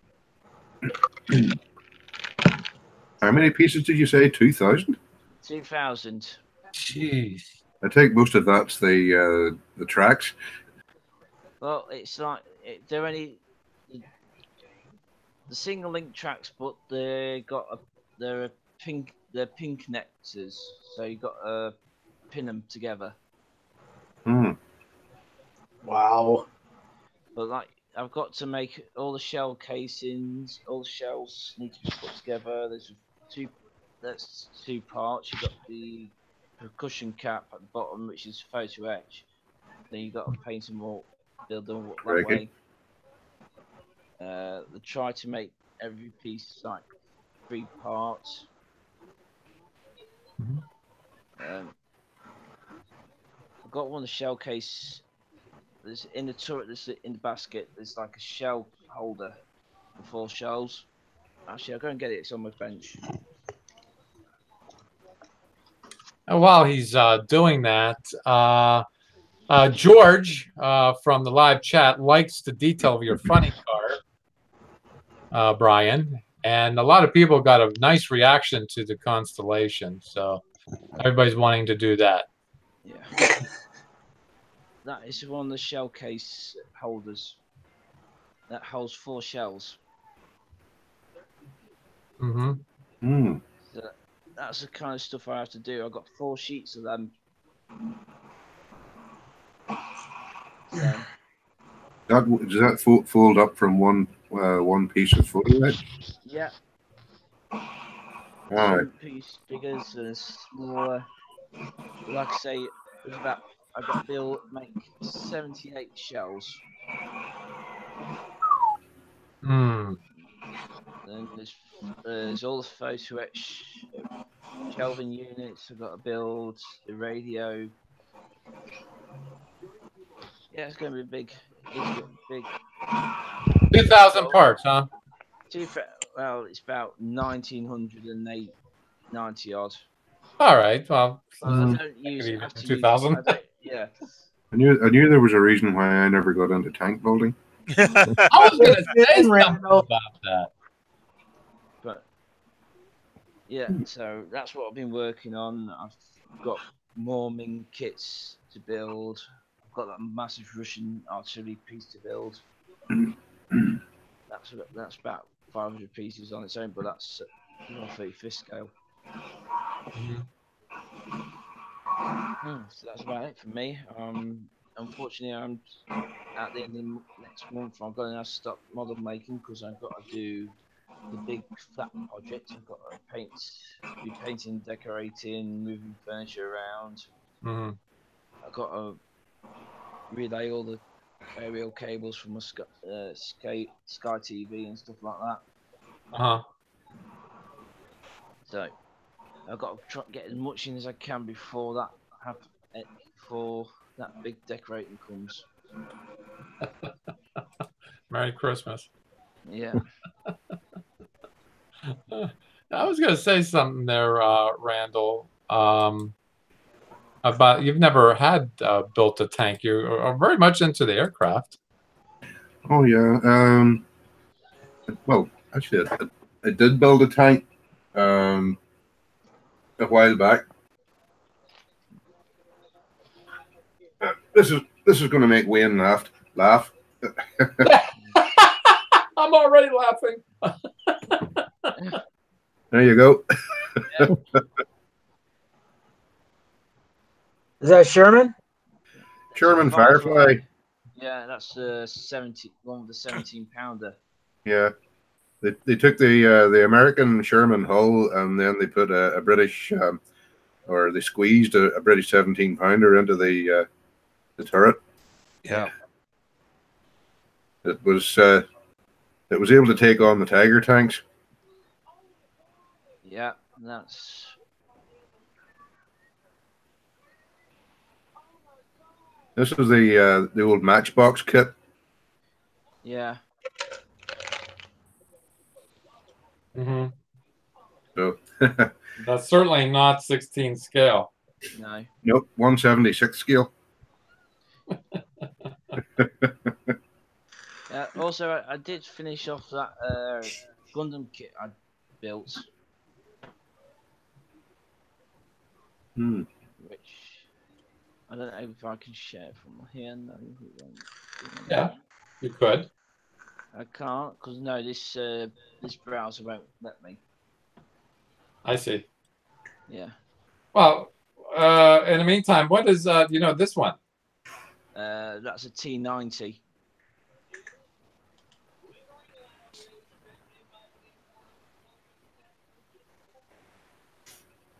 How many pieces did you say? 2,000? 2,000. Jeez. I take most of that's the tracks. Well, it's like they're only the single link tracks, but they're pin connectors, so you got to pin them together. Wow. But like, I've got to make all the shell casings, all the shells need to be put together. That's two parts. You've got the percussion cap at the bottom, which is photo etch. Then you've got to paint them all, build them that way. They try to make every piece like 3 parts. I've got one of the shell case. There's in the turret. There's in the basket. There's like a shell holder for 4 shells. Actually, I'll go and get it. It's on my bench. And while he's doing that, George from the live chat likes the detail of your funny car, Brian, and a lot of people got a nice reaction to the constellation. So everybody's wanting to do that. Yeah. That is one of the shell case holders. That holds 4 shells. So that's the kind of stuff I have to do. I've got 4 sheets of them. So, Does that fold up from one piece of photo etch? Yeah. Alright. Piece bigger and smaller. Like I say, it's about I've got to make 78 shells. Then there's all the photo etch shelving units. I've got to build the radio. Yeah, it's going to be big. It's big. 2,000 parts, huh? Well, it's about 1,990 odd. All right. Well, I don't use 2,000. Yeah. I knew there was a reason why I never got into tank building. I was going to say something about that. But yeah, so that's what I've been working on. I've got more Ming kits to build. I've got that massive Russian artillery piece to build. That's about 500 pieces on its own, but that's 1/35 scale. So that's about it for me. Unfortunately, I'm at the end of next month. I'm going to have to stop model making because I've got to do the big flat project. I've got to be painting, decorating, moving furniture around. I've got to relay all the aerial cables from my Sky TV and stuff like that. So I've got to try and get as much in as I can before that big decorating comes. Merry Christmas. Yeah. I was going to say something there, Randall, about you've never had built a tank. You are very much into the aircraft. Oh, yeah. Well, actually, I did build a tank a while back. This is This is going to make Wayne laugh. I'm already laughing. There you go. Is that Sherman? Sherman Firefly. Yeah, that's the one with the 17-pounder. Yeah, they took the American Sherman hull and then they put a British or they squeezed a British 17-pounder into the turret. Yeah. It was able to take on the Tiger tanks. Yeah, that's. This is the old Matchbox kit. Yeah. Mm-hmm. So That's certainly not 16 scale. No. Nope, 176 scale. Also, I did finish off that Gundam kit I built. Which I don't know if I can share from here. No, Yeah, you could. I can't because no, this browser won't let me. I see. Yeah. Well, in the meantime, what is this one? That's a T90.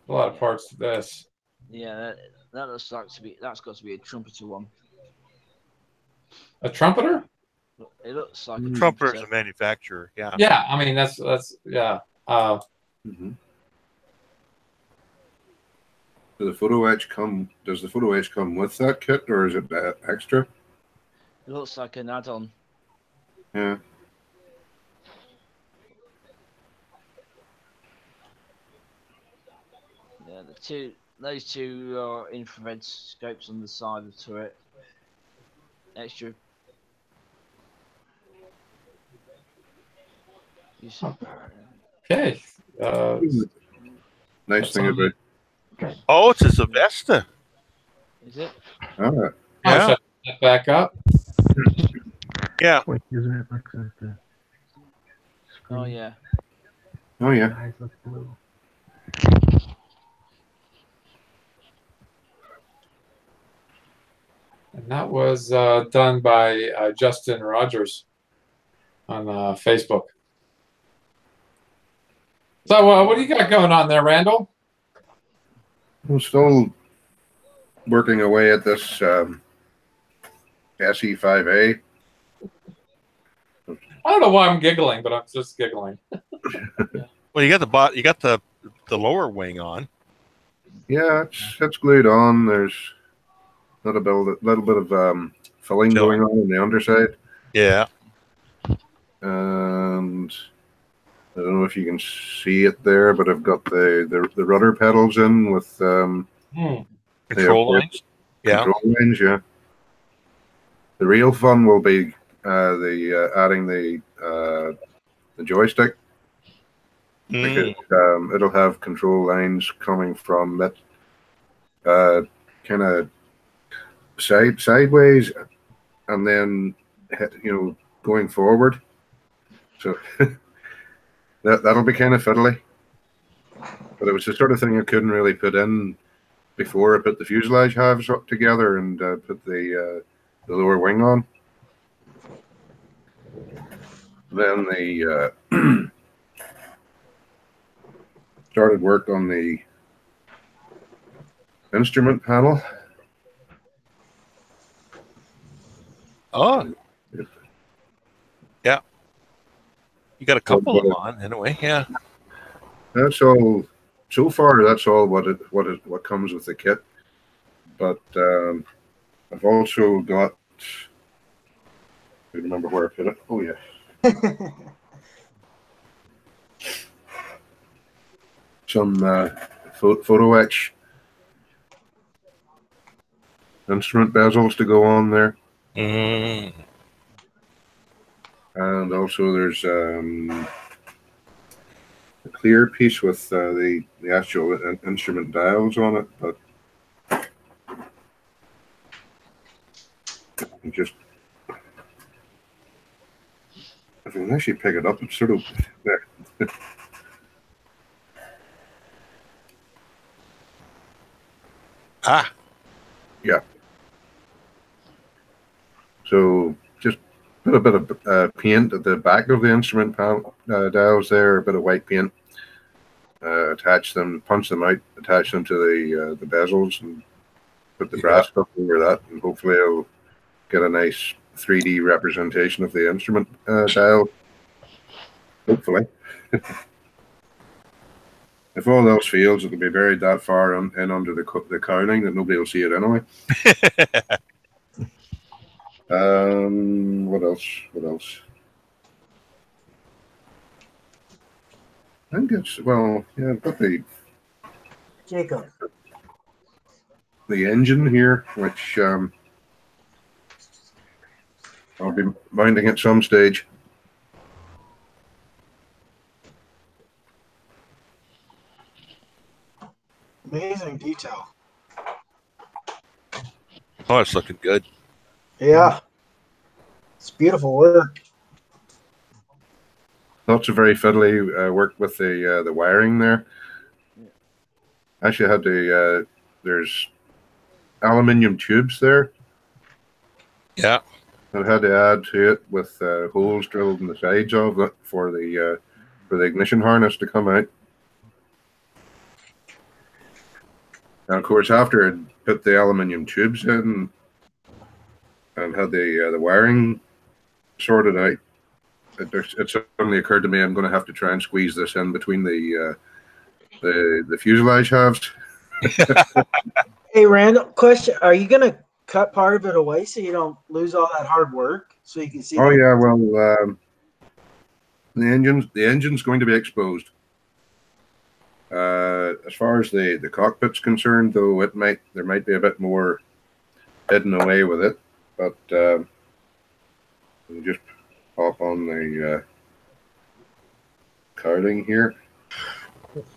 A lot of parts to this. Yeah, that looks like that's got to be a trumpeter one. A trumpeter? It looks like The a trumpeter is trumpeter. a manufacturer. Yeah. Yeah, I mean that's yeah. Does the photo etch come with that kit, or is it extra? It looks like an add-on. Yeah. Yeah, those two are infrared scopes on the side of the turret. Extra. Okay. Nice thing about. Oh, it's a Zavesta. Is it? All right. Yeah. Shut that back up. Yeah. Oh yeah. Oh yeah. And that was done by Justin Rogers on Facebook. So what do you got going on there, Randall? I'm still working away at this SE5A. I don't know why I'm giggling, but I'm just giggling. Well, you got the lower wing on. Yeah, it's glued on. There's a little bit of filling going on the underside. Yeah. And I don't know if you can see it there, but I've got the rudder pedals in with control lines. Control lines, yeah. The real fun will be adding the joystick, because it'll have control lines coming from that kind of sideways, and then going forward. So that'll be kind of fiddly. But it was the sort of thing I couldn't really put in before I put the fuselage halves up together and put the lower wing on. Then the started work on the instrument panel. Oh. Yeah. You got a couple of them on anyway, yeah. That's all. So far, that's all what comes with the kit. But I've also got. I remember where I put it. Oh yeah. Some photo etch instrument bezels to go on there. And also there's a clear piece with the actual instrument dials on it, but just if I can actually pick it up, it's sort of there. Ah, Yeah. So just put a bit of paint at the back of the instrument dials there, a bit of white paint. Attach them, punch them out, attach them to the bezels, and put the brass stuff over that, and hopefully I'll get a nice 3D representation of the instrument dial. Hopefully. If all else fails, it'll be buried that far in under the cowling that nobody will see it anyway. What else? What else? I think it's, well, yeah, I've got Jacob. the engine here, which I'll be mounting at some stage. Amazing detail. oh, it's looking good. Yeah. It's beautiful work. Lots of very fiddly work with the wiring there. Actually, I had to. There's aluminium tubes there. Yeah. I had to add to it with holes drilled in the sides of it for the ignition harness to come out. And of course, after I put the aluminium tubes in and had the wiring sorted out, it suddenly occurred to me I'm going to have to try and squeeze this in between the fuselage halves. Hey, Randall, question. Are you going to cut part of it away so you don't lose all that hard work so you can see? Oh, yeah, well, the engine's going to be exposed. As far as the cockpit's concerned, though, there might be a bit more hidden away with it, but we'll just pop on the cowling here.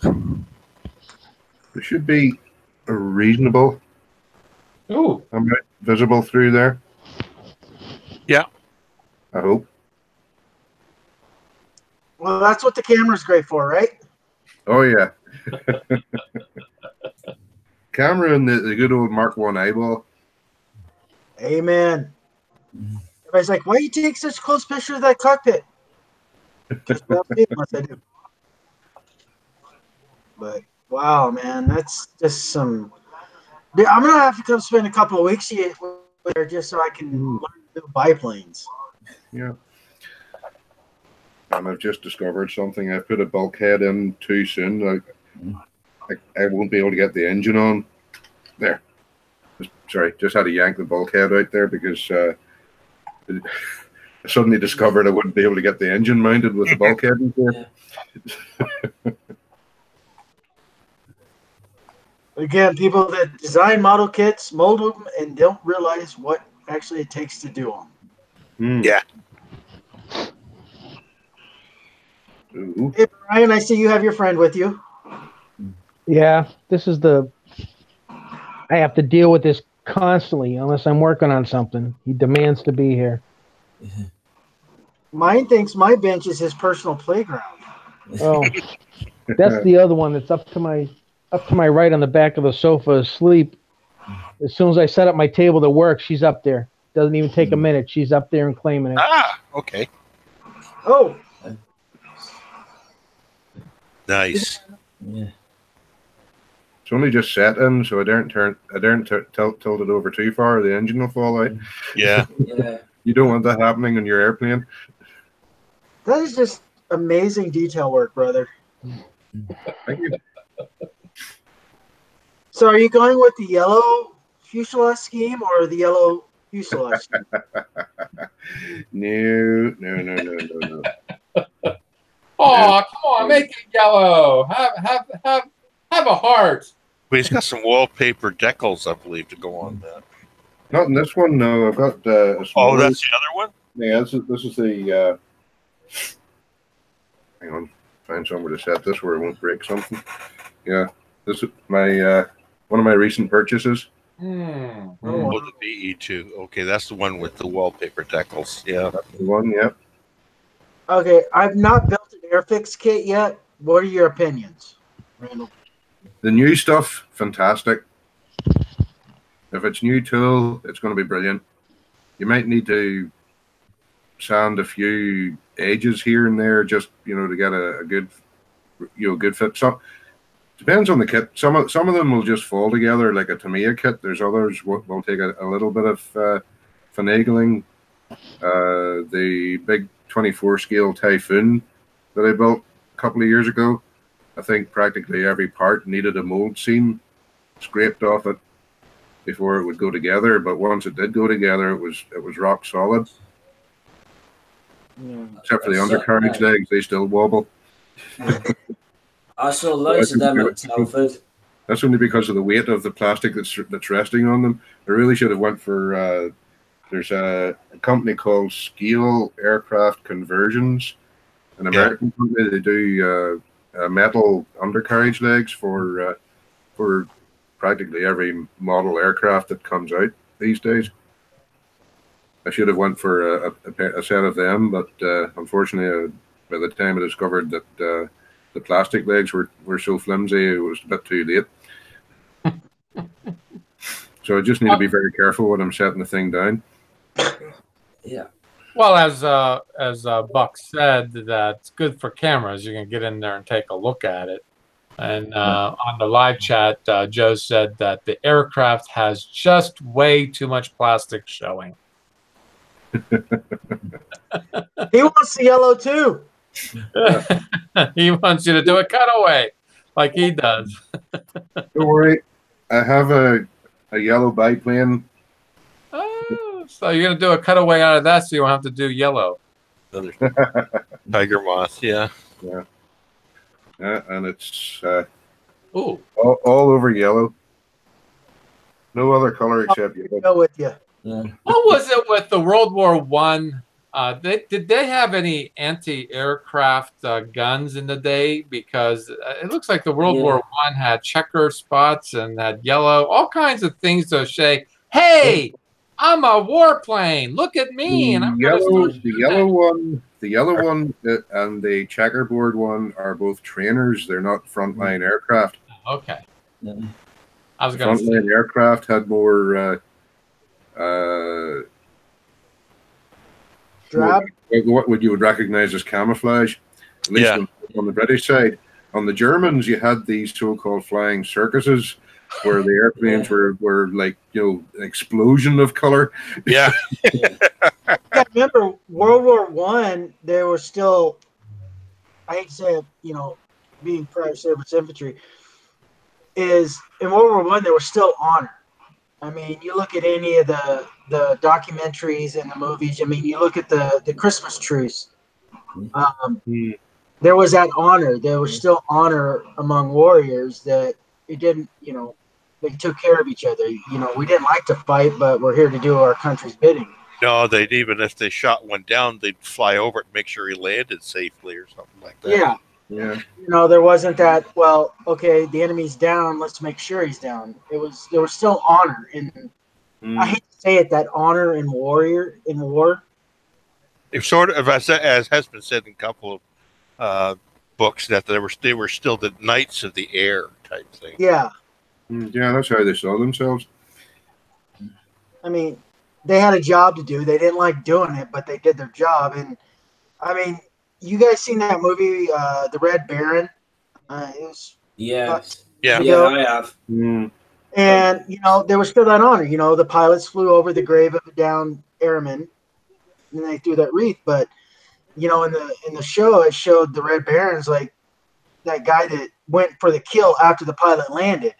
There should be a reasonable amount visible through there. Yeah. I hope. Well, that's what the camera's great for, right? Oh, yeah. Camera and the good old Mark I eyeball. Amen. Everybody's like, why do you take such close pictures of that cockpit? Just unless I do. But wow, man, that's just some. I'm gonna have to come spend a couple of weeks here there just so I can learn to do biplanes. Yeah. And I've just discovered something. I put a bulkhead in too soon. I won't be able to get the engine on. There. Sorry, just had to yank the bulkhead out there because I suddenly discovered I wouldn't be able to get the engine mounted with the bulkhead in there. Again, people that design model kits, mold them, and don't realize what actually it takes to do them. Yeah. Ooh. Hey, Brian, I see you have your friend with you. Yeah, this is I have to deal with this constantly unless I'm working on something. He demands to be here. Mine thinks my bench is his personal playground. Oh, that's the other one that's up to my right on the back of the sofa asleep. As soon as I set up my table to work, she's up there. Doesn't even take a minute. She's up there and claiming it. Ah, okay. Oh. Nice. Yeah. It's only just set in, so I daren't tilt it over too far, or the engine will fall out. Yeah. Yeah. You don't want that happening on your airplane. That is just amazing detail work, brother. Thank you. So are you going with the yellow fuselage scheme or the yellow fuselage scheme? No. Oh, come on, make it yellow. Have a heart. But he's got some wallpaper decals, I believe, to go on that. Not in this one, no. I've got a small. Oh, that's the other one? Yeah, this is the. Hang on, find somewhere to set this where it won't break something. Yeah, this is my one of my recent purchases. Oh, the BE2. Okay, that's the one with the wallpaper decals. Yeah. That's the one, yep. Okay, I've not built an Airfix kit yet. What are your opinions, Randall? The new stuff, fantastic. If it's new tool, it's going to be brilliant. You might need to sand a few edges here and there, just to get a good, good fit. So depends on the kit. Some of them will just fall together like a Tamiya kit. There's others will take a little bit of finagling. The big 24 scale Typhoon that I built a couple of years ago, I think practically every part needed a mold seam scraped off it before it would go together. But once it did go together, it was rock solid. Except for the undercarriage legs, they still wobble. I saw loads of them at Telford. That's only because of the weight of the plastic that's resting on them. I really should have went for. There's a company called Scale Aircraft Conversions, an American company. They do metal undercarriage legs for practically every model aircraft that comes out these days. I should have went for a set of them, but unfortunately, by the time I discovered that the plastic legs were so flimsy, it was a bit too late. So I just need to be very careful when I'm setting the thing down. Yeah. Well, as Buck said, that's good for cameras. You can get in there and take a look at it. And on the live chat, Joe said that the aircraft has just way too much plastic showing. He wants the yellow too. He wants you to do a cutaway like he does. Don't worry, I have a yellow biplane. Oh, so you're gonna do a cutaway out of that, so you won't have to do yellow. Tiger moth, yeah. And it's all over yellow. No other color except yellow. Go with you. Yeah. What was it with the World War One? Did they have any anti-aircraft guns in the day? Because it looks like the World War One had checker spots and had yellow, all kinds of things to say, "Hey, I'm a warplane. Look at me!" And the yellow one, and the checkerboard one are both trainers. They're not frontline aircraft. Okay. Yeah. I was going to say frontline aircraft had more. Drab? What would you would recognize as camouflage, at least on the British side. On the Germans, you had these so-called flying circuses, where the airplanes were like an explosion of color. Yeah. Yeah, remember World War One? There was still, I hate to say it, being prior service infantry, is in World War One there was still honor. I mean, you look at any of the documentaries and the movies. I mean, you look at the Christmas truce. There was that honor. There was still honor among warriors that it didn't, they took care of each other. We didn't like to fight, but we're here to do our country's bidding. No, they'd even if they shot one down, they'd fly over it and make sure he landed safely or something like that. Yeah. Yeah. There wasn't that, well, okay, the enemy's down, let's make sure he's down. There was still honor in I hate to say it, that honor in war. It's sort of as has been said in a couple of books that they were still the knights of the air type thing. Yeah. Yeah, that's how they saw themselves. I mean, they had a job to do. They didn't like doing it, but they did their job. And I mean, you guys seen that movie, The Red Baron? It was Yeah, I have. And there was still that honor. The pilots flew over the grave of a downed airman, and they threw that wreath. But in the show, it showed the Red Barons like that guy that went for the kill after the pilot landed.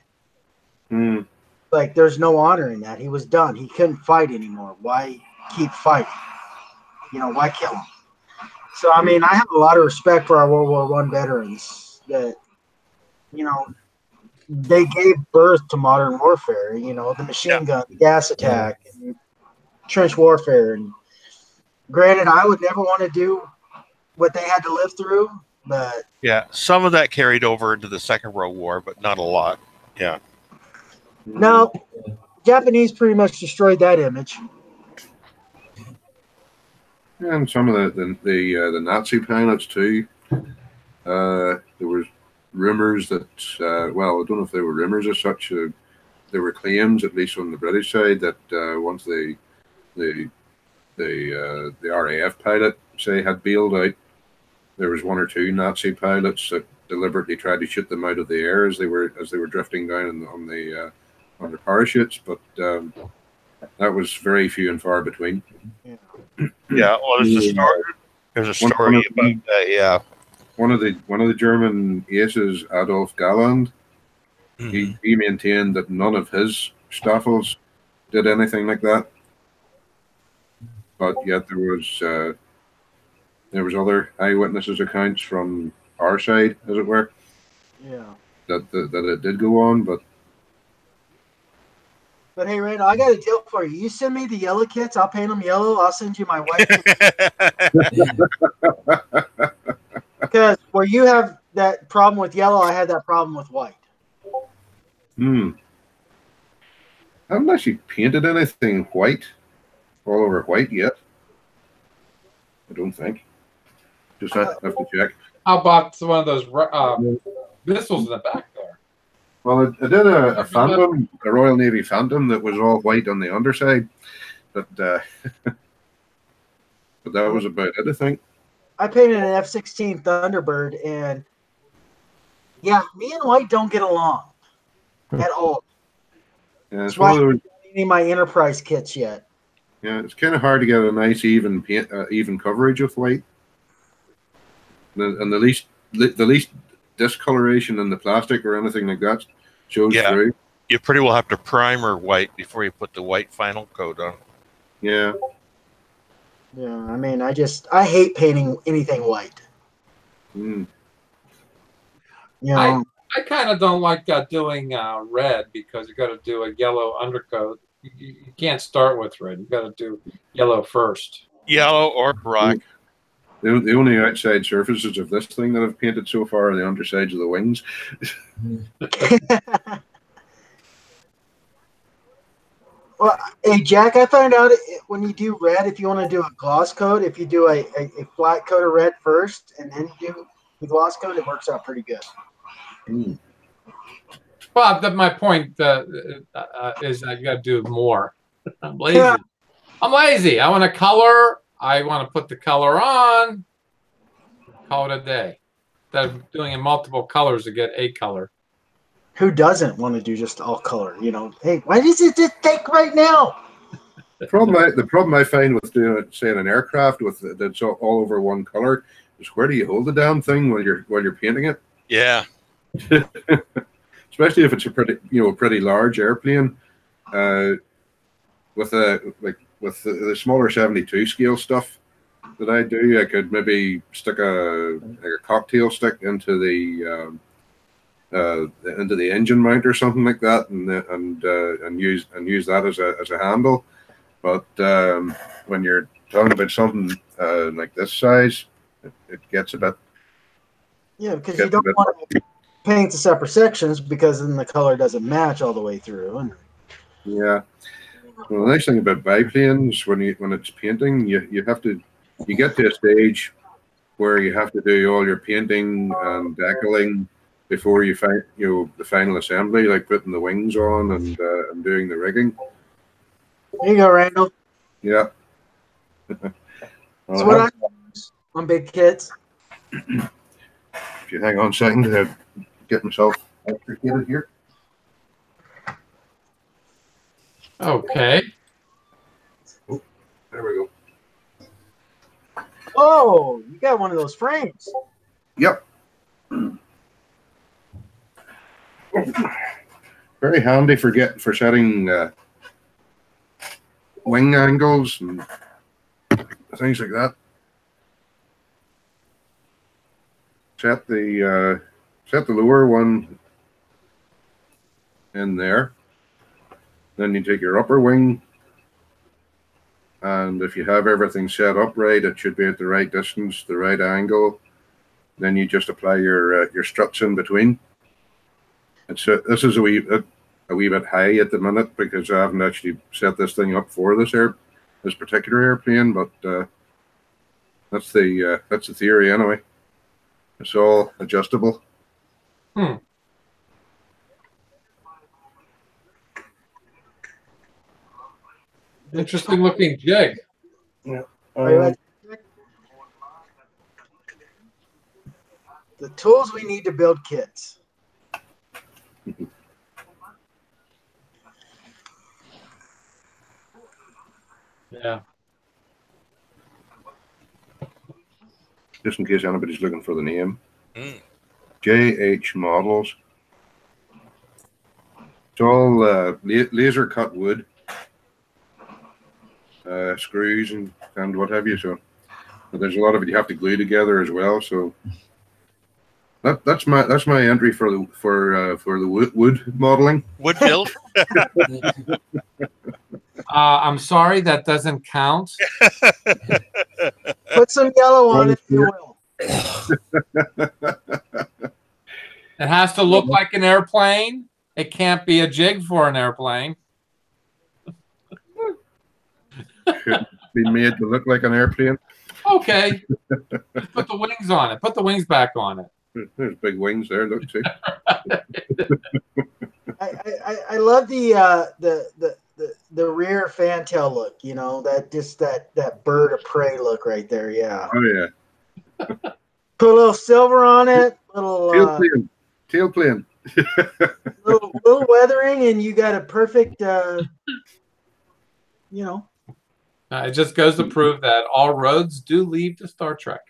Like, there's no honor in that. He was done. He couldn't fight anymore. Why keep fighting? Why kill him? So, I mean, I have a lot of respect for our World War One veterans that, they gave birth to modern warfare, the machine gun, the gas attack, and trench warfare. And granted, I would never want to do what they had to live through, but... Yeah, some of that carried over into the Second World War, but not a lot. Yeah. No, Japanese pretty much destroyed that image. And some of the Nazi pilots too. There was rumors that well, I don't know if they were rumors as such. There were claims, at least on the British side, that once the RAF pilot say had bailed out, there was one or two Nazi pilots that deliberately tried to shoot them out of the air as they were drifting down on their parachutes, but that was very few and far between. Yeah, well, there's a story. There's a story about that. Yeah, one of the German aces, Adolf Galland, he maintained that none of his Staffels did anything like that, but yet there was other eyewitnesses accounts from our side, as it were. Yeah. That it did go on, but hey, Randall, I got a deal for you. You send me the yellow kits, I'll paint them yellow. I'll send you my white kits. Because where you have that problem with yellow, I had that problem with white. I haven't actually painted anything white, all over white yet. I don't think. Just have to check. How about one of those missiles in the back there? Well, I did a Phantom, a Royal Navy Phantom that was all white on the underside, but but that was about it, I think. I painted an F-16 Thunderbird, and yeah, me and white don't get along at all. Yeah, it's That's why one of those. I don't need my Enterprise kits yet. Yeah, it's kind of hard to get a nice even paint, even coverage of white, and the least discoloration in the plastic or anything like that shows through. You pretty well have to primer white before you put the white final coat on. Yeah. Yeah, I mean, I hate painting anything white. Mm. You know, I kind of don't like doing red, because you got to do a yellow undercoat. You can't start with red. You got to do yellow first. Yellow or black. The only outside surfaces of this thing that I've painted so far are the undersides of the wings. Well, hey, Jack, I found out when you do red, if you want to do a gloss coat, if you do a flat coat of red first and then you do the gloss coat, it works out pretty good. Well, my point is that you got to do more. I'm lazy. Yeah. I'm lazy. I want to color. I want to put the color on. Call it a day. Instead of doing in multiple colors to get a color. Who doesn't want to do just all color? You know, hey, why does it just take right now? The problem I find with doing, say, an aircraft that's all over one color is, where do you hold the damn thing while you're painting it? Yeah. Especially if it's a pretty large airplane. With the smaller 72 scale stuff that I do, I could maybe stick a cocktail stick into the engine mount or something like that, and use that as a handle. But when you're talking about something like this size, it gets a bit. Yeah, because you don't want to paint the separate sections, because then the color doesn't match all the way through. Yeah. Well, the nice thing about biplanes, when it's painting, you get to a stage where you have to do all your painting and decaling before you find the final assembly, like putting the wings on and doing the rigging. There you go, Randall. Yeah. That's what I use on big kits. If you hang on a second, I'll get myself extricated here. Okay. Oh, there we go. Oh, you got one of those frames. Yep. Very handy for setting wing angles and things like that. Set the lower one in there. Then you take your upper wing, and if you have everything set up right, it should be at the right distance, the right angle. Then you just apply your struts in between. This is a wee bit high at the minute because I haven't actually set this thing up for this particular airplane. But that's the theory anyway. It's all adjustable. Interesting looking jig. Yeah. The tools we need to build kits. Yeah. Just in case anybody's looking for the name. JH Models. It's all laser cut wood, screws and what have you. So, but there's a lot of it you have to glue together as well. So that's my entry for the wood modeling. Wood build. I'm sorry, that doesn't count. Put some yellow on it, you will. It has to look like an airplane. It can't be a jig for an airplane. Should be made to look like an airplane. Okay. Put the wings on it. Put the wings back on it. There's big wings there. Look, see. I love the rear fantail look. You know, that bird of prey look right there. Yeah. Oh yeah. Put a little silver on it. Little tail plane. little weathering, and you got a perfect. You know. It just goes to prove that all roads do lead to Star Trek.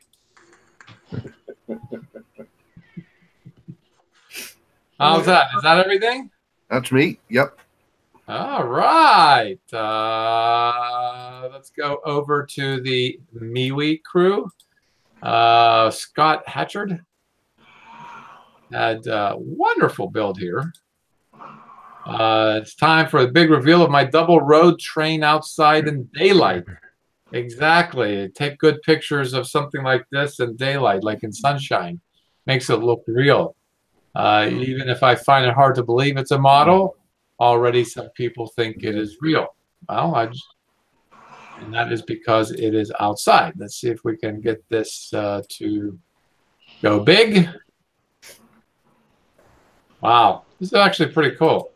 How's that? Is that everything? That's me. Yep. All right. Let's go over to the MeWe crew. Scott Hatchard had a wonderful build here. It's time for a big reveal of my double road train outside in daylight. Exactly. Take good pictures of something like this in daylight, like in sunshine. Makes it look real. Even if I find it hard to believe it's a model, already some people think it is real. Well, and that is because it is outside. Let's see if we can get this to go big. Wow, this is actually pretty cool.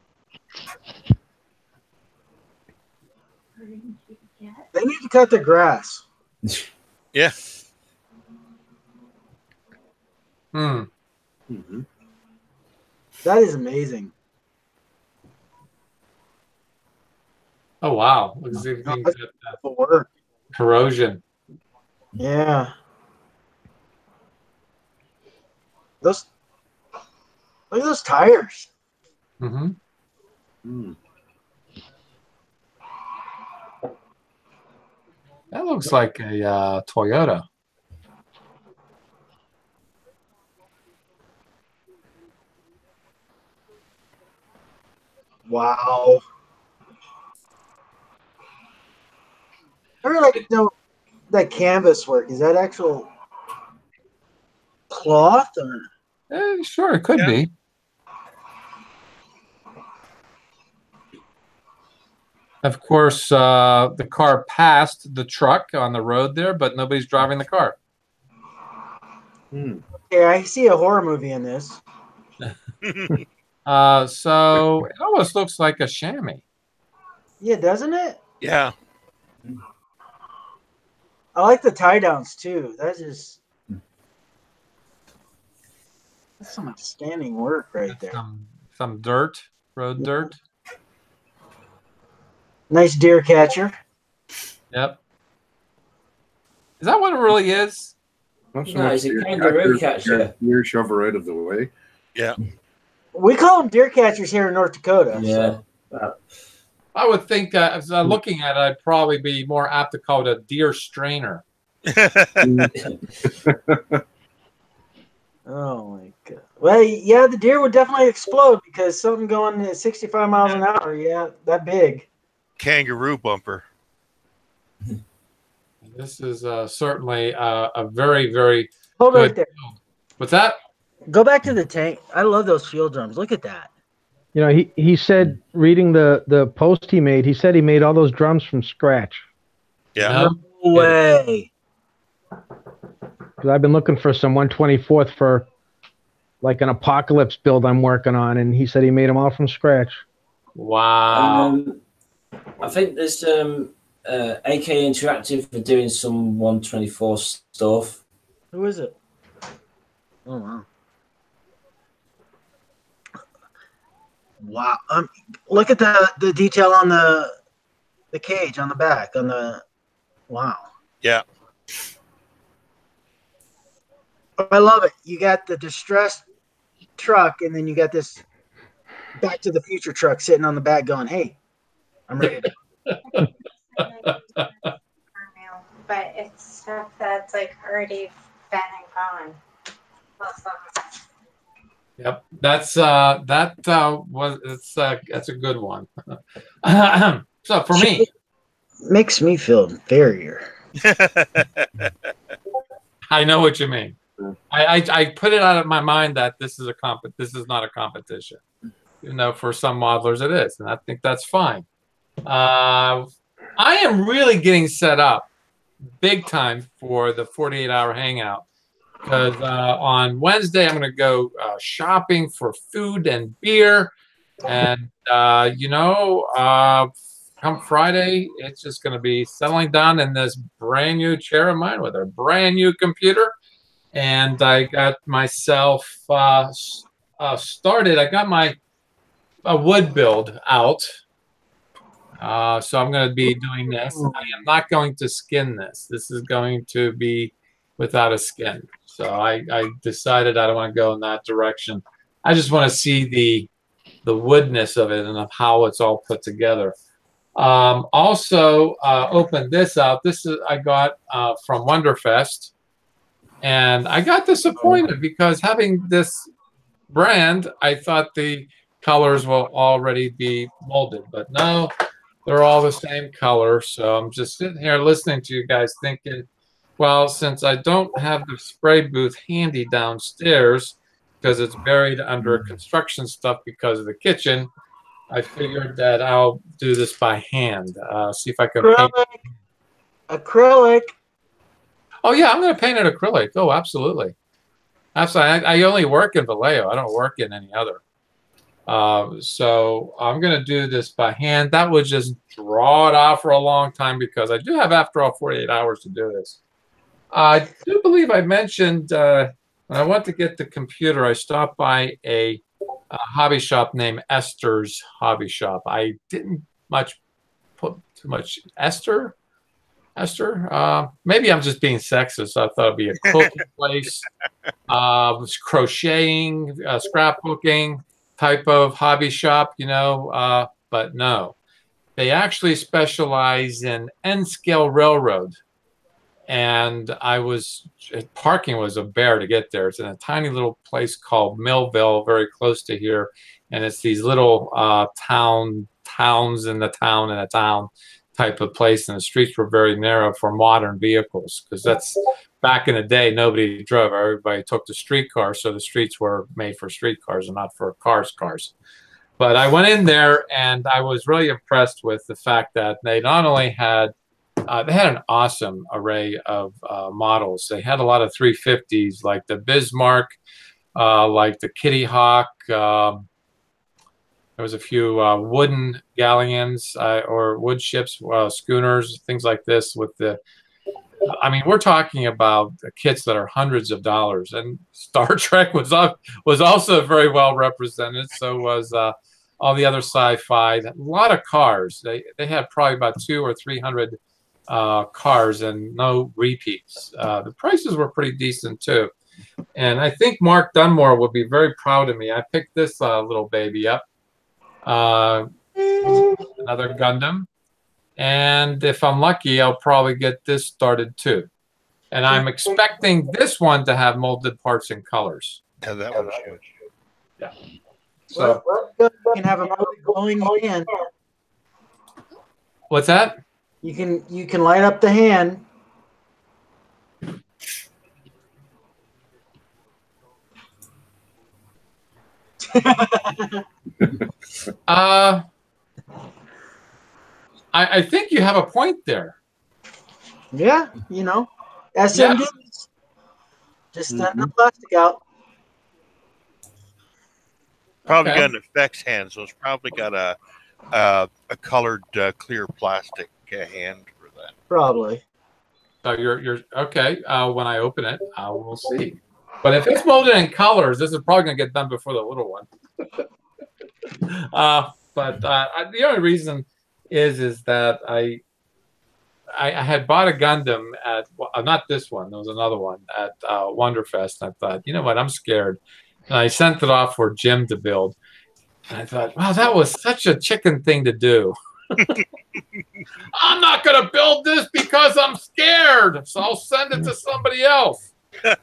They need to cut the grass. Yeah. Mm-hmm. That is amazing. Oh wow! Let's see if we can get that Work. corrosion. Yeah. Look at those tires. Mm-hmm. Mm. That looks like a Toyota. Wow. I really like to know that canvas work. Is that actual cloth or? Sure, it could be. Of course, the car passed the truck on the road there, but nobody's driving the car. Yeah, I see a horror movie in this. So it almost looks like a chamois. Yeah, doesn't it? Yeah. I like the tie downs too. That's some outstanding work right there. Some dirt, road dirt. Nice deer catcher. Yep. Is that what it really is? Not so No, much it's a deer kangaroo catcher. Deer shover out of the way. Yeah. We call them deer catchers here in North Dakota. Yeah. So. I would think as I'm looking at it, I'd probably be more apt to call it a deer strainer. Oh my god. Well, yeah, the deer would definitely explode because something going at 65 miles an hour. Yeah, that big. Kangaroo bumper. This is certainly a very, very Hold good right there. build. What's that? Go back to the tank. I love those fuel drums. Look at that. You know, he said, reading the post he made, he said he made all those drums from scratch. Yeah. No way. Because I've been looking for some 124th for like an apocalypse build I'm working on, and he said he made them all from scratch. Wow. I think there's AK Interactive for doing some 124 stuff. Who is it? Oh wow. Wow. Look at the detail on the cage on the back on the. Wow. Yeah. I love it. You got the distressed truck, and then you got this Back to the Future truck sitting on the back, going, "Hey, I'm ready." But it's stuff that's like already been and gone. Yep, that's that's a good one. So for me, Makes me feel inferior. I know what you mean. I put it out of my mind that this is not a competition. You know, for some modelers it is, and I think that's fine. I am really getting set up big time for the 48-hour hangout, because on Wednesday I'm going to go shopping for food and beer, and come Friday it's just going to be settling down in this brand new chair of mine with a brand new computer, and I got myself started. I got my wood build out. So I'm going to be doing this. I am not going to skin this. This is going to be without a skin. So I decided I don't want to go in that direction. I just want to see the woodness of it and of how it's all put together. Also opened this out. This is I got from Wonderfest, and I got disappointed because having this brand, I thought the colors will already be molded, but no. They're all the same color, so I'm just sitting here listening to you guys thinking, well, since I don't have the spray booth handy downstairs because it's buried under construction stuff because of the kitchen, I figured that I'll do this by hand. See if I can paint. Acrylic. Oh, yeah, I'm going to paint it acrylic. Oh, absolutely. Absolutely. I only work in Vallejo. I don't work in any other. So I'm going to do this by hand. That would just draw it out for a long time because I do have, after all, 48 hours to do this. I do believe I mentioned when I went to get the computer, I stopped by a hobby shop named Esther's Hobby Shop. I didn't put too much Esther. Maybe I'm just being sexist. So I thought it'd be a cooking place, crocheting, scrapbooking type of hobby shop, but no, they actually specialize in N-scale railroad, and parking was a bear to get there. It's in a tiny little place called Millville, very close to here, and it's these little towns in a town type of place, and the streets were very narrow for modern vehicles, because that's back in the day, nobody drove. Everybody took the streetcar, so the streets were made for streetcars and not for cars. But I went in there, and I was really impressed with the fact that they not only had they had an awesome array of models. They had a lot of 350s, like the Bismarck, like the Kitty Hawk. There was a few wooden galleons or wood ships, schooners, things like this with the. I mean, we're talking about kits that are hundreds of dollars, and Star Trek was also very well represented. So was all the other sci-fi. A lot of cars. They had probably about 200 or 300 cars and no repeats. The prices were pretty decent too, and I think Mark Dunmore would be very proud of me. I picked this little baby up, another Gundam. And if I'm lucky, I'll probably get this started too. And I'm expecting this one to have molded parts and colors. Yeah, that one's huge. Yeah. So you can have a glowing hand. What's that? You can light up the hand. I think you have a point there. Yeah, you know, ASM dudes. Just send the plastic out. Probably Okay. got an effects hand, so it's probably got a colored clear plastic hand for that. Probably. So you're okay. When I open it, we'll see. But if it's molded in colors, this is probably gonna get done before the little one. But the only reason is that I had bought a Gundam at not this one. There was another one at Wonderfest. And I thought, you know what? I'm scared, and I sent it off for Jim to build. And I thought, wow, that was such a chicken thing to do. I'm not going to build this because I'm scared, so I'll send it to somebody else. But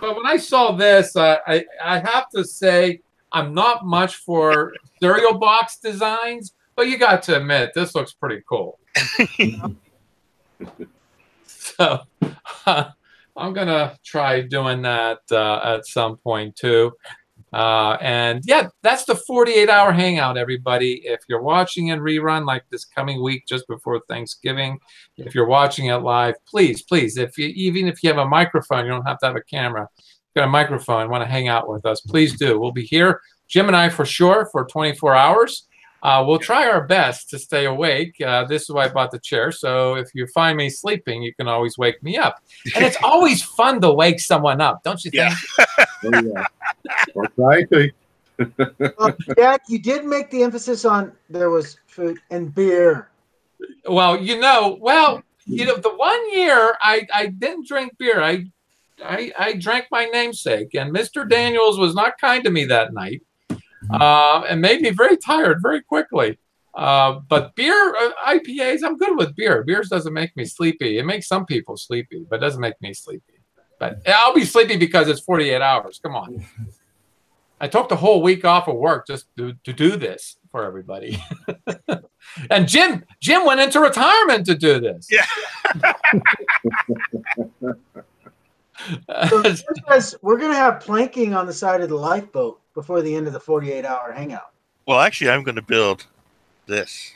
when I saw this, I have to say I'm not much for cereal box designs, but you got to admit this looks pretty cool. So I'm going to try doing that at some point too. And yeah, that's the 48-hour hangout, everybody. If you're watching in rerun like this coming week just before Thanksgiving, if you're watching it live, please, even if you have a microphone, you don't have to have a camera. If you've got a microphone, want to hang out with us, please do. We'll be here, Jim and I for sure, for 24 hours. We'll try our best to stay awake. This is why I bought the chair. So if you find me sleeping, you can always wake me up. And it's always fun to wake someone up, don't you think? Yeah. Or try to. Jack, you did make the emphasis on there was food and beer. Well, the 1 year I didn't drink beer. I drank my namesake, and Mr. Daniels was not kind to me that night. And made me very tired very quickly. But beer, IPAs, I'm good with beer. Beer doesn't make me sleepy. It makes some people sleepy, but it doesn't make me sleepy. But I'll be sleepy because it's 48 hours. Come on. I took the whole week off of work just to do this for everybody. And Jim went into retirement to do this. Yeah. So guys, we're going to have planking on the side of the lifeboat before the end of the 48-hour hangout. Well, actually, I'm going to build this.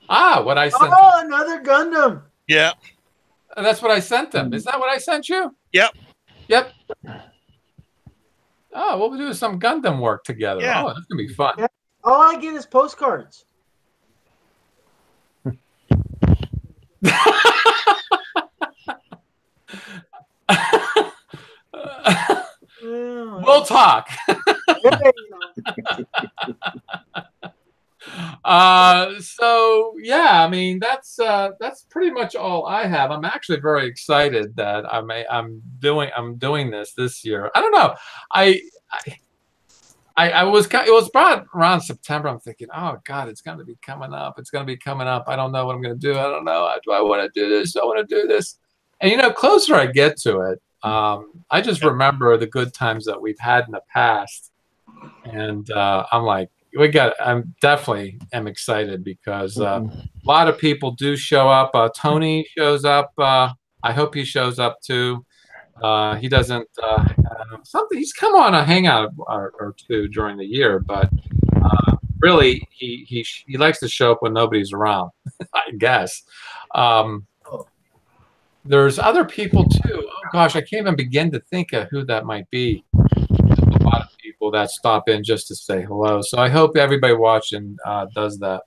What I sent. Oh, another Gundam. Yeah. That's what I sent them. Is that what I sent you? Yep. Yep. Oh, we'll do some Gundam work together. Yeah. Oh, that's going to be fun. Yeah. All I get is postcards. We'll talk. So yeah, I mean that's pretty much all I have. I'm actually very excited that I'm doing this year. I don't know. It was brought around September. I'm thinking, oh God, it's going to be coming up. It's going to be coming up. I don't know what I'm going to do. I don't know. Do I want to do this? Do I want to do this? And closer I get to it, I just remember the good times that we've had in the past, and I'm like, I'm definitely am excited because a lot of people do show up. Tony shows up. I hope he shows up too. He doesn't. He's come on a hangout or two during the year, but really he likes to show up when nobody's around. I guess. There's other people too. Oh gosh, I can't even begin to think of who that might be. There's a lot of people that stop in just to say hello. So I hope everybody watching does that.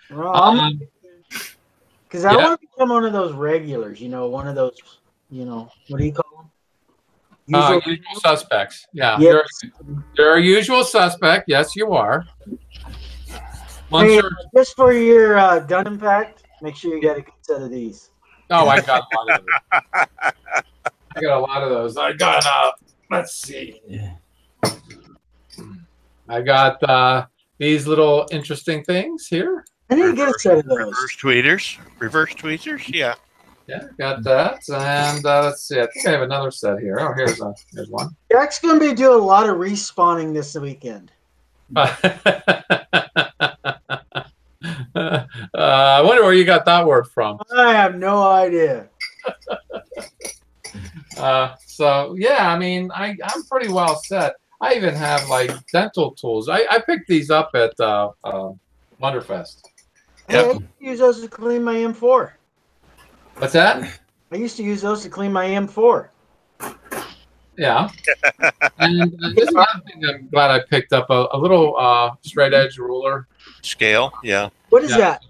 Because I want to become one of those regulars. One of those. What do you call them? Usual suspects. Yeah, Yes. you're a usual suspect. Yes, you are. Hey, just for your Gundam pact, make sure you get a good set of these. Oh, I got a lot of those. I got a lot of those. I got, let's see. I got these little interesting things here. I need to get a set of those. Reverse tweezers, yeah. Yeah, got that. And let's see. I think I have another set here. Oh, here's one. Jack's going to be doing a lot of respawning this weekend. I wonder where you got that word from. I have no idea. So yeah, I mean, I'm pretty well set. I even have like dental tools. I picked these up at Wonderfest. Hey, I used to use those to clean my M4. What's that? I used to use those to clean my M4. Yeah. And this is another thing I'm glad I picked up, a little straight edge ruler. Scale, yeah. What is that?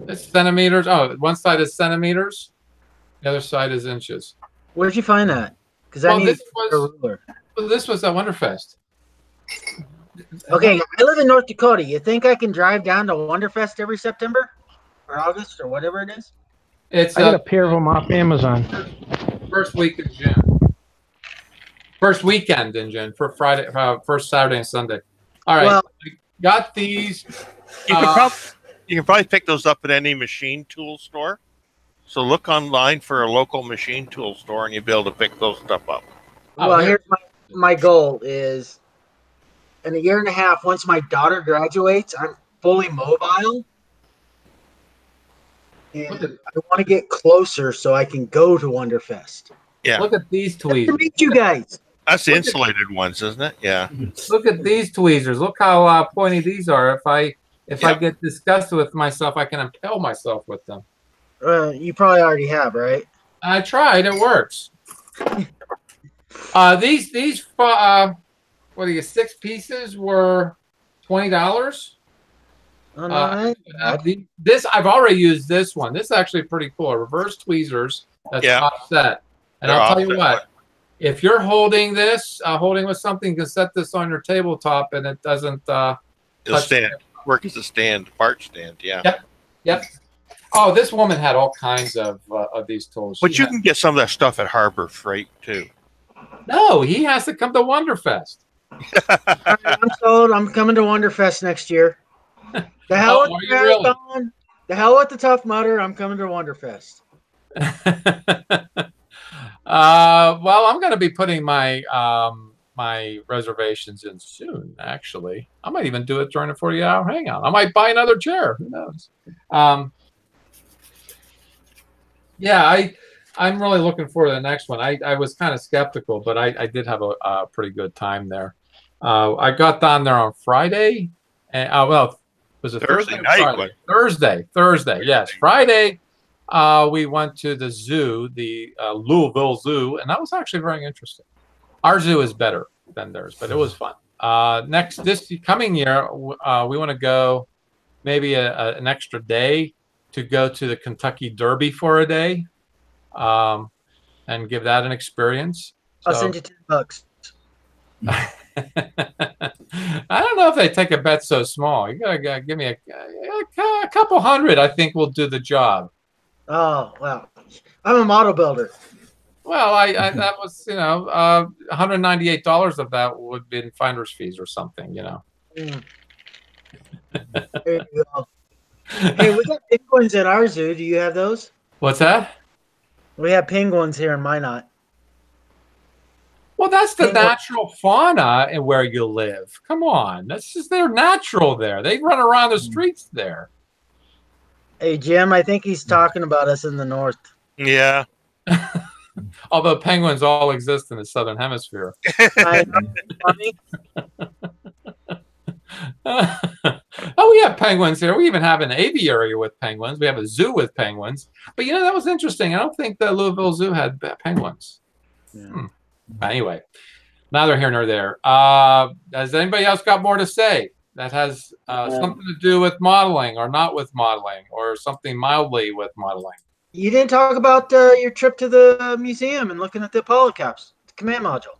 It's centimeters. Oh, one side is centimeters. The other side is inches. Where'd you find that? Because I need this a ruler. This was at Wonderfest. Okay, I live in North Dakota. You think I can drive down to Wonderfest every September or August or whatever it is? It's I got a pair of them off Amazon. First week of June. First weekend in June for Friday, first Saturday and Sunday. All right, Well, I got these. You can probably pick those up at any machine tool store. So look online for a local machine tool store, and you'll be able to pick those stuff up. well, here's my goal is in a year and a half, once my daughter graduates, I'm fully mobile. And I want to get closer so I can go to Wonderfest. Yeah. Look at these Nice to tweezers. meet you guys. That's the insulated ones, isn't it? Yeah. Look at these tweezers. Look how pointy these are. If I get disgusted with myself, I can impale myself with them. You probably already have, right? I tried. It works. These what are you? 6 pieces were $20. Oh, no, This I've already used this one. This is actually pretty cool. Reverse tweezers. That's offset. And They're I'll tell you offset. what. If you're holding this, holding with something, you can set this on your tabletop, and it doesn't. It'll stand. Work as a stand, part stand. Yeah. Yep. Oh, this woman had all kinds of these tools. But you can get some of that stuff at Harbor Freight too. No, he has to come to Wonderfest. I'm sold. I'm coming to Wonderfest next year. The hell with the marathon. The hell with the Tough Mudder. I'm coming to Wonderfest. Well, I'm going to be putting my my reservations in soon. Actually, I might even do it during a 40-hour hangout. I might buy another chair. Who knows? Yeah, I'm really looking forward to the next one. I was kind of skeptical, but I did have a pretty good time there. I got down there on Friday, and well, was it Thursday night? Thursday. Yes, Friday. We went to the zoo, the Louisville Zoo, and that was actually very interesting. Our zoo is better than theirs, but it was fun. This coming year, we want to go maybe an extra day to go to the Kentucky Derby for a day, and give that an experience. I'll send you $10. I don't know if they take a bet so small. You gotta give me a couple hundred. I think will do the job. Oh, wow. I'm a model builder. Well, I that was, $198 of that would be in finder's fees or something, There you go. Hey, we got penguins at our zoo. Do you have those? What's that? We have penguins here in Minot. Well, that's the natural fauna and where you live. Come on. They're natural there. They run around the streets there. Hey, Jim, I think he's talking about us in the north. Yeah. Although penguins all exist in the southern hemisphere. I know. Oh, we have penguins here. We even have an aviary with penguins. We have a zoo with penguins. But, that was interesting. I don't think the Louisville Zoo had penguins. Yeah. Anyway, neither here nor there. Has anybody else got more to say that has something to do with modeling or not with modeling or something mildly with modeling? You didn't talk about your trip to the museum and looking at the Apollo caps, the command module.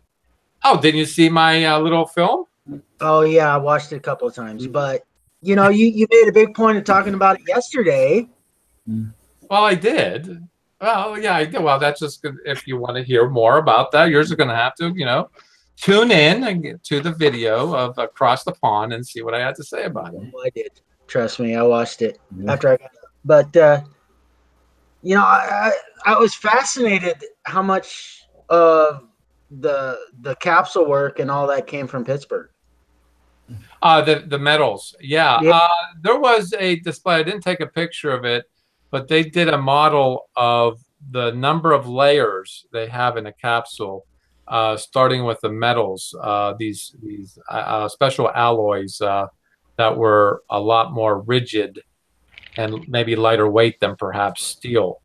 Oh, didn't you see my little film? Oh, yeah, I watched it a couple of times. But, you made a big point of talking about it yesterday. Well, I did. Well, yeah, I did. Well, that's just good. If you want to hear more about that, you're just going to have to, tune in and get to the video of Across the Pond and see what I had to say about it. Well, I did. Trust me, I watched it after I got up. But, I was fascinated how much of the capsule work and all that came from Pittsburgh. The medals. Yeah. There was a display. I didn't take a picture of it, but they did a model of the number of layers they have in a capsule. starting with the metals, these special alloys that were a lot more rigid and maybe lighter weight than perhaps steel.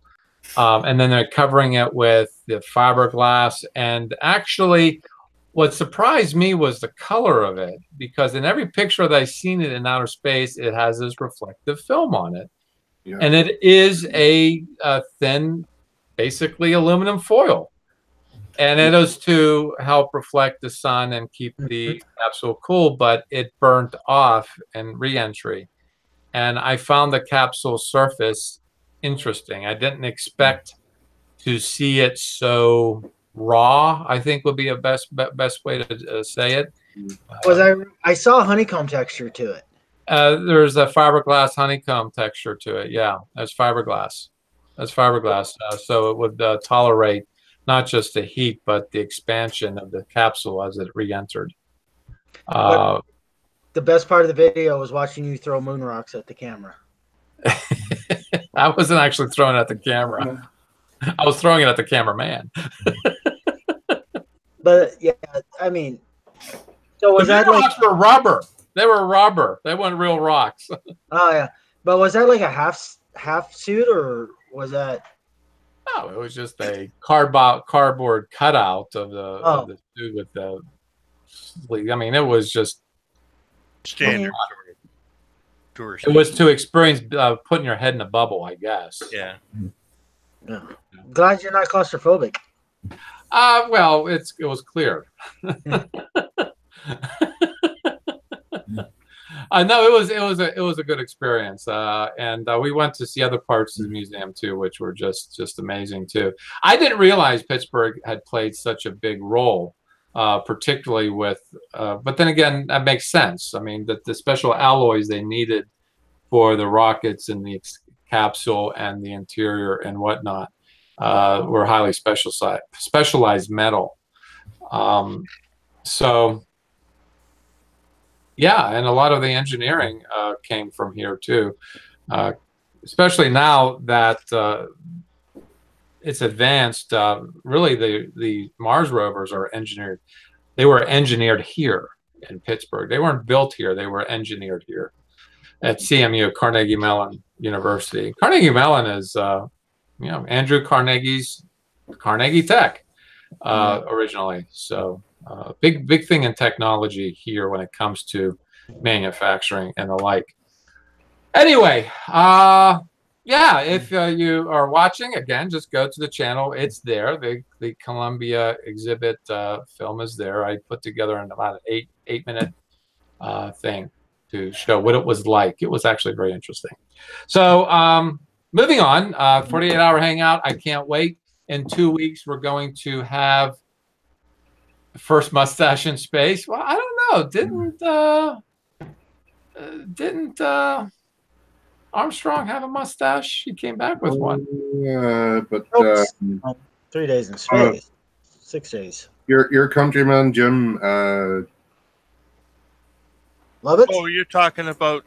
And then they're covering it with the fiberglass. And actually, what surprised me was the color of it, because in every picture that I've seen it in outer space, it has this reflective film on it. Yeah. And it is a thin, basically aluminum foil. And it is to help reflect the sun and keep the capsule cool, but it burnt off in re-entry. And I found the capsule surface interesting. I didn't expect to see it so raw, I think would be a best way to say it. I saw a honeycomb texture to it. There's a fiberglass honeycomb texture to it. Yeah, that's fiberglass. That's fiberglass. So it would tolerate not just the heat, but the expansion of the capsule as it re-entered. The best part of the video was watching you throw moon rocks at the camera. I wasn't actually throwing it at the camera. I was throwing it at the cameraman. But yeah, I mean, so was that like rocks were rubber? They were rubber. They weren't real rocks. Oh yeah, but was that like a half suit, or was that? No, it was just a cardboard cutout of the suit with the sleeve. I mean, it was just standard. Tourist. It was to experience putting your head in a bubble, I guess. Yeah. Yeah. Glad you're not claustrophobic. Well, it was clear. No, it was a good experience, and we went to see other parts of the museum too, which were just amazing too. I didn't realize Pittsburgh had played such a big role, particularly with. But then again, that makes sense. I mean, the special alloys they needed for the rockets and the capsule and the interior and whatnot were highly specialized metal. So. Yeah, and a lot of the engineering came from here too, especially now that it's advanced. Really, the Mars rovers are engineered. They were engineered here in Pittsburgh. They weren't built here. They were engineered here at CMU, Carnegie Mellon University. Carnegie Mellon is, Andrew Carnegie's Carnegie Tech originally. So. Big thing in technology here when it comes to manufacturing and the like. Anyway, yeah, if you are watching, again, just go to the channel. It's there. The Columbia exhibit film is there. I put together an about an eight-minute thing to show what it was like. It was actually very interesting. So moving on, 48-hour hangout. I can't wait. In 2 weeks, we're going to have first mustache in space. Well, I don't know. Didn't Armstrong have a mustache? He came back with one. Yeah, but 3 days in space. 6 days. Your countryman Jim. Love it. Oh, you're talking about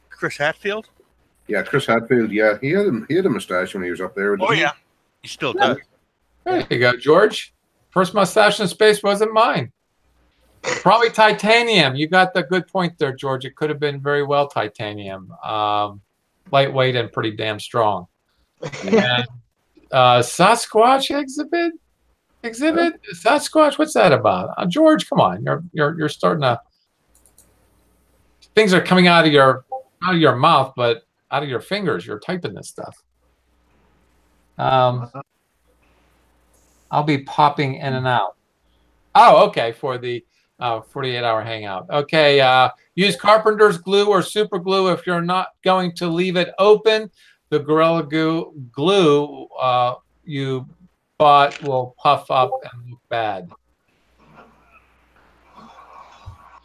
Chris Hadfield? Yeah, Chris Hadfield. Yeah, he had a mustache when he was up there. Oh yeah, he still does. There you go, George. First mustache in space wasn't mine. Probably titanium. You got the good point there, George. It could have been very well titanium. Lightweight and pretty damn strong. And, Sasquatch exhibit? Sasquatch? What's that about? George, come on. You're starting to. Things are coming out of your mouth, but out of your fingers. You're typing this stuff. I'll be popping in and out. Oh, okay, for the 48-hour hangout. Okay, use carpenter's glue or super glue if you're not going to leave it open. The Gorilla glue you bought will puff up and look bad.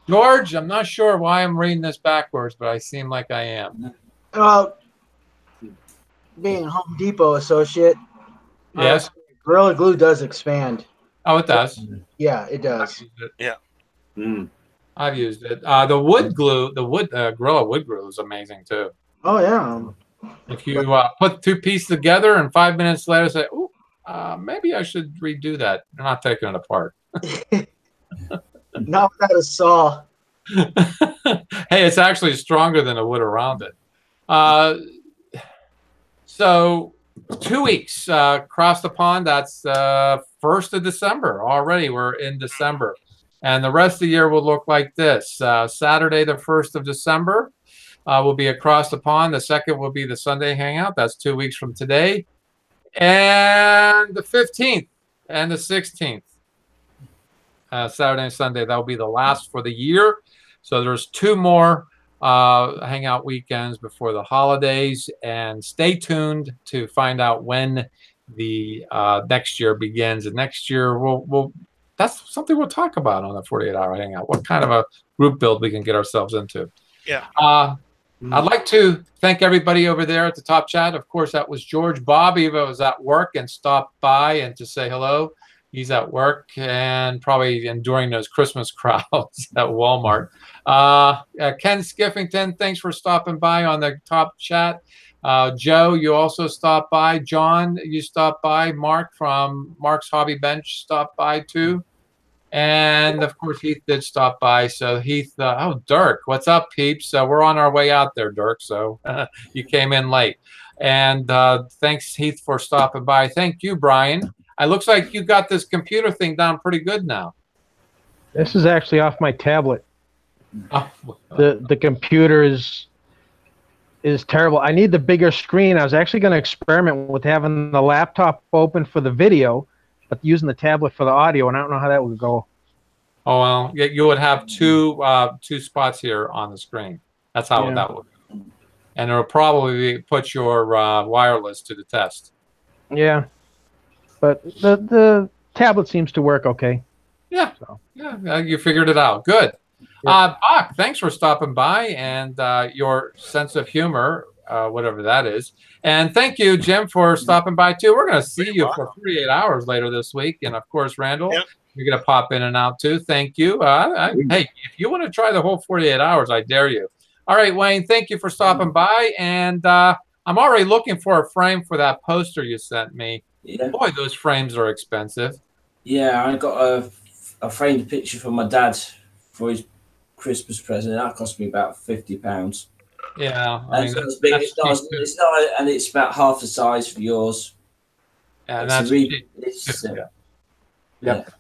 George, I'm not sure why I'm reading this backwards, but I seem like I am. Being a Home Depot associate. Yes. Gorilla Glue does expand. Oh, it does. Yeah, it does. Yeah. I've used it. The wood glue, Gorilla wood glue is amazing too. Oh yeah. If you put two pieces together and 5 minutes later say, "Ooh, maybe I should redo that. I'm not taking it apart. Not without a saw. Hey, it's actually stronger than the wood around it. So 2 weeks across the pond. That's 1st of December already. We're in December. And the rest of the year will look like this. Saturday, the 1st of December, will be across the pond. The 2nd will be the Sunday Hangout. That's 2 weeks from today. And the 15th and the 16th, Saturday and Sunday, that will be the last for the year. So there's 2 more Hangout weekends before the holidays. And stay tuned to find out when the next year begins. And next year, that's something we'll talk about on the 48-hour Hangout. What kind of a group build we can get ourselves into. Yeah. I'd like to thank everybody over there at the top chat. Of course, that was George. Bobby was at work and stopped by and to say hello. He's at work and probably enduring those Christmas crowds at Walmart. Ken Skiffington, thanks for stopping by on the top chat. Joe, you also stopped by. John, you stopped by. Mark from Mark's Hobby Bench stopped by too. And of course, Heath did stop by. So Heath, Dirk, what's up, peeps? We're on our way out there, Dirk. So you came in late. And thanks, Heath, for stopping by. Thank you, Brian. It looks like you got this computer thing down pretty good now. This is actually off my tablet. Oh. The computer is terrible. I need the bigger screen. I was actually going to experiment with having the laptop open for the video, but using the tablet for the audio, and I don't know how that would go. Oh, well, you would have two spots here on the screen. That's how that would go. And it'll probably put your wireless to the test. Yeah. But the tablet seems to work okay. Yeah. So. Yeah, you figured it out. Good. Yeah. Bach, thanks for stopping by and your sense of humor, whatever that is. And thank you, Jim, for stopping by, too. We're going to see you for 48 hours later this week. And, of course, Randall, you're going to pop in and out, too. Thank you. Hey, if you want to try the whole 48 hours, I dare you. All right, Wayne, thank you for stopping by. And I'm already looking for a frame for that poster you sent me. Yeah. Boy, those frames are expensive. Yeah, I got a framed picture from my dad for his Christmas present. That cost me about £50. Yeah, I mean, it's not, and it's about half the size for yours. Yeah, that's Yep.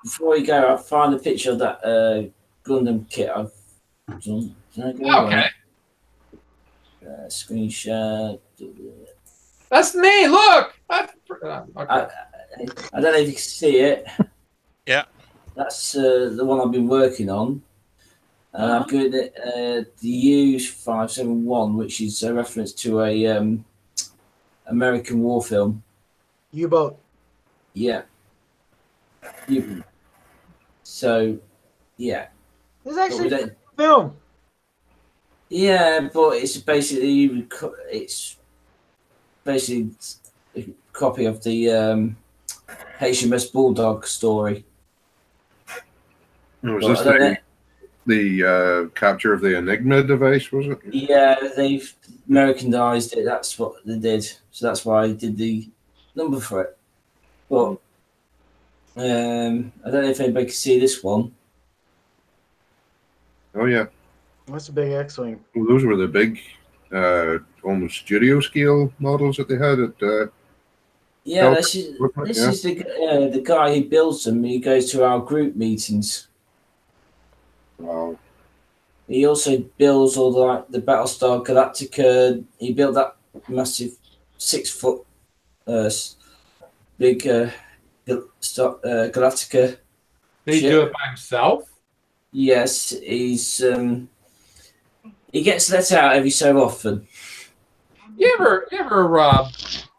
Before we go, I'll find a picture of that Gundam kit I've done. Okay. Screenshot. That's me. Look. Okay. I don't know if you can see it. Yeah. That's the one I've been working on. And I've given it the U571, which is a reference to a American war film. U-boat. Yeah. So, yeah. It's actually a film. Yeah, but it's basically a copy of the HMS Bulldog story. Was this the capture of the Enigma device, was it? Yeah, they've Americanized it. That's what they did. So that's why I did the number for it. But I don't know if anybody can see this one. Oh, yeah. That's a big X-Wing. Well, those were the big, almost studio scale models that they had at... Yeah, this is the guy who builds them. He goes to our group meetings. Wow. He also builds all the Battlestar Galactica. He built that massive 6-foot big Galactica. Did he do it by himself? Yes, he gets let out every so often. You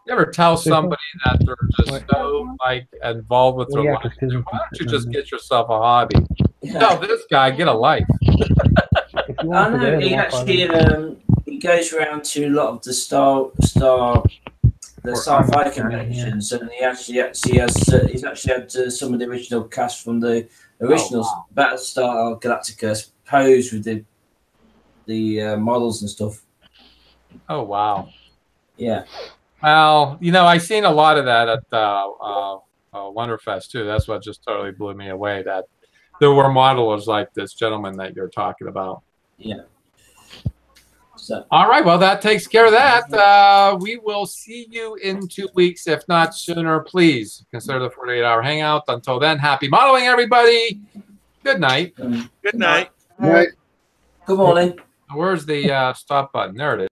ever tell somebody that they're just so involved with their life? Why don't you just get yourself a hobby? Yeah. Tell this guy, get a life. I know he actually he goes around to a lot of the sci-fi conventions, and he actually has he's actually had some of the original cast from the original Battlestar Galactica posed with the models and stuff. Oh wow! Yeah. Well, you know, I seen a lot of that at Wonderfest too. That's what just totally blew me away. That there were modelers like this gentleman that you're talking about. Yeah. So. All right. Well, that takes care of that. We will see you in 2 weeks, if not sooner. Please consider the 48-hour hangout. Until then, happy modeling, everybody. Good night. Good night. Right. Good morning. Where's the stop button? There it is.